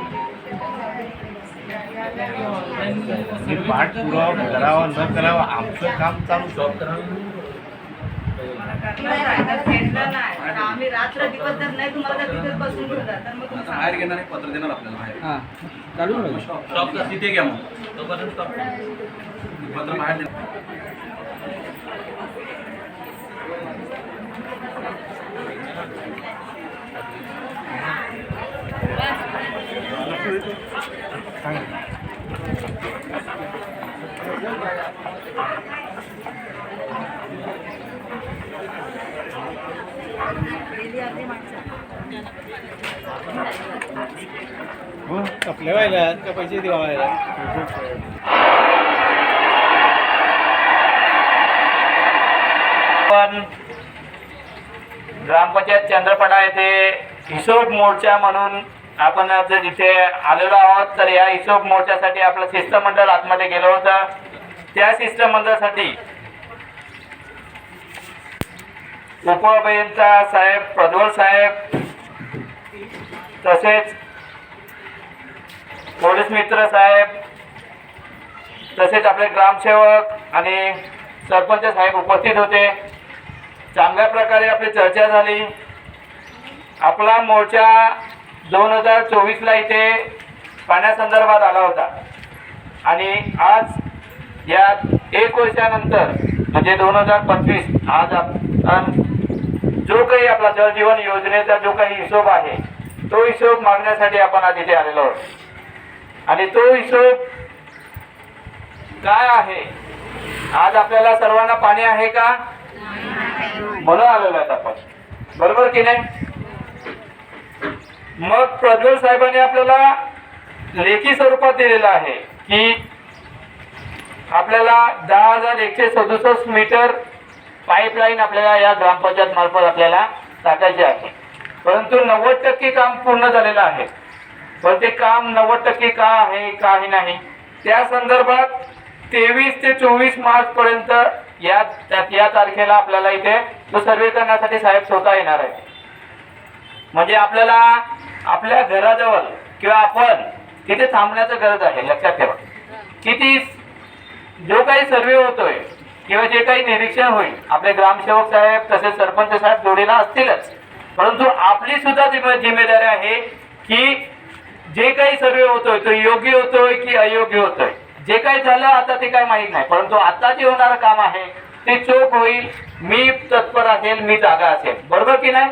तुम्ही पाठपुरावा करावा न करावा आमचं काम चालू जॉब करा. आम्ही रात्र दिवस जर नाही तुम्हाला जर तिथेच बसून ठेवलं तर मग तुम्ही बाहेर घेणार आहे पत्र देणार आपल्याला बाहेर हां चालू ना स्टॉप तिथे घ्या मग तोपर्यंत स्टॉप पत्र बाहेर द्या. हो आपल्या व्हायला का पैसे द्यावायला पण ग्रामपंचायत चंद्रपडा येथे हिशोब मोर्चा म्हणून आपण जर इथे आलेलो आहोत तर या हिशोब मोर्चासाठी आपलं शिष्टमंडळ आतमध्ये गेलं होतं. त्या शिष्टमंडळासाठी उपअभियंता साहेब प्रज्वल साहेब तसेच पोलीस मित्र साहेब तसेच आपले ग्रामसेवक आणि सरपंच साहेब उपस्थित होते. चांगल्या प्रकारे आपली चर्चा झाली. आपला मोर्चा 2024ला इथे पाण्यासंदर्भात आला होता आणि आज या 1 वर्षानंतर म्हणजे 2025 आज आपण जो काही आपला जल जीवन योजनेचा जो काही हिशोब आहे तो हिशोब मागण्यासाठी आपण आज इथे आलेलो आहोत आणि तो हिशोब काय आहे. आज आपल्याला सर्वांना पाणी आहे का म्हणून आलेलो आहेत आपण बरोबर की नाही. मग प्रज्वल साहेबांनी आपल्याला लेखी स्वरूपात दिलेलं आहे की आपल्याला 10,167 मीटर पाईपलाईन आपल्याला या ग्रामपंचायत मार्फत आपल्याला टाकायचे आहे. परंतु 90% काम पूर्ण झालेलं आहे. पण ते काम 90% का आहे काही नाही त्या संदर्भात 23 ते 24 मार्च पर्यंत या तारखेला आपल्याला इथे तो सर्वे करण्यासाठी साहेब स्वतः येणार आहे. म्हणजे आपल्याला आपल्या घराजवळ किंवा आपण तिथे थांबण्याचं गरज आहे. लक्षात ठेवा किती जो काही सर्वे होतोय किंवा जे काही निरीक्षण होईल आपले ग्रामसेवक साहेब तसेच सरपंच साहेब जोडीला असतीलच. परंतु आपली सुद्धा जिम्मेदारी आहे की जे काही सर्वे होतोय तो योग्य होतोय की अयोग्य होतोय. जे काही झालं आता ते काही माहीत नाही परंतु आता जे होणारं काम आहे ते चोख होईल. मी तत्पर असेल मी जागा असेल बरोबर की नाही.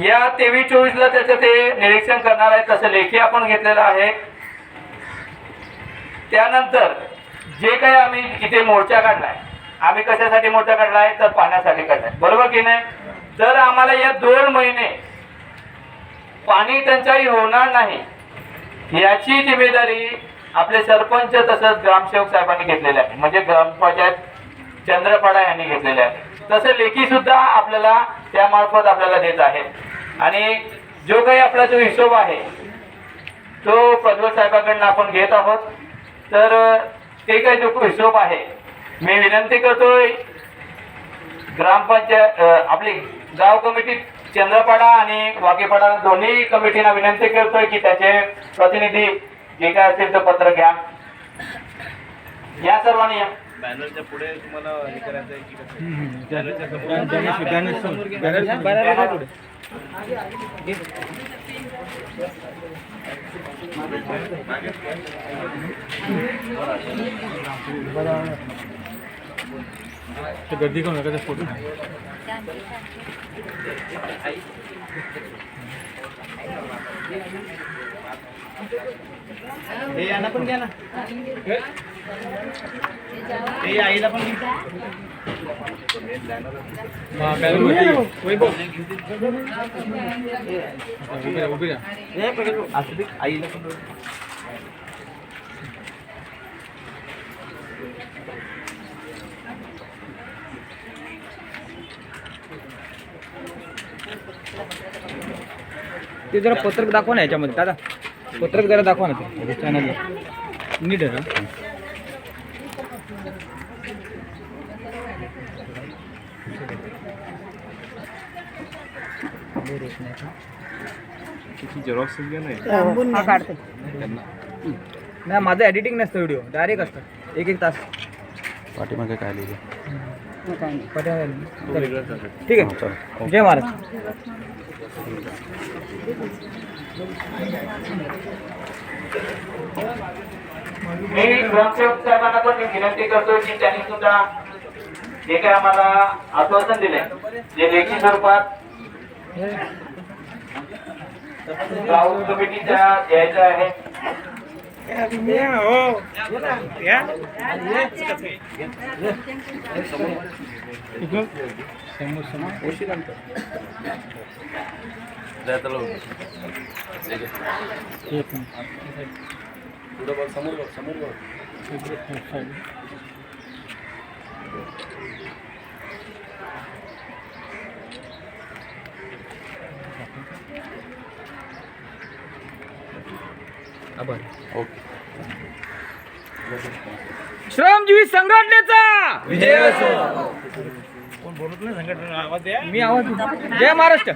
या 23-24ला त्याचं ते निरीक्षण करणार आहे. तसं लेखी आपण घेतलेलं आहे. त्यानंतर जे काही आम्ही इथे मोर्चा काढलाय आम्ही कशासाठी मोर्चा काढलाय तर पाण्यासाठी काढलाय बरोबर की नाही. तर आम्हाला या 2 महिने पाणी टंचाई होणार नाही याची जिम्मेदारी आपले सरपंच तसंच ग्रामसेवक साहेबांनी घेतलेले आहे. म्हणजे ग्रामपंचायत चंद्रपाडा यांनी घेतलेले आहे. तसं लेखी सुद्धा आपल्याला त्यामार्फत आपल्याला देत आहे. आणि जो काही आपला जो हिशोब आहे तो प्रज्वल साहेबांकडून आपण घेत आहोत. तर ते काही जो हिशोब आहे मी विनंती करतोय ग्रामपंचायत आपली गाव कमिटी चंद्रपाडा आणि वाकीपाडा दोन्ही कमिटींना विनंती करतोय की त्याचे प्रतिनिधी जे काय असेल ते पत्र घ्या. या सर्वांनी या. बॅनरच्या पुढे तुम्हाला हे करायचं आहे की कसं? बॅनरच्या समोर गर्दी करू नका फोटो हे यांना पण घ्या ना हे आईला पण घ्या आईला पण ते जरा पत्रक दाखवा ना याच्यामध्ये दादा पत्रक जरा दाखवा ना ते चॅनलला नीट आहे ना झेरॉक्स घ्या नाही नाही माझं एडिटिंग नसतं व्हिडिओ डायरेक्ट असतं 1-1 तास पाठीमागे काय लिहिलं ठीक आहे जय महाराज मी ग्रामसेवक साहेबांना पण विनंती करतो की त्यांनी सुद्धा जे काही आम्हाला आश्वासन दिले जे लेखी स्वरूपात गाव कमिटीच्या द्यायचं आहे श्रमजीवी संघटनेचा विजय असो. कोण बोलत नाही संघटना आवाज द्या मी आवाज जय महाराष्ट्र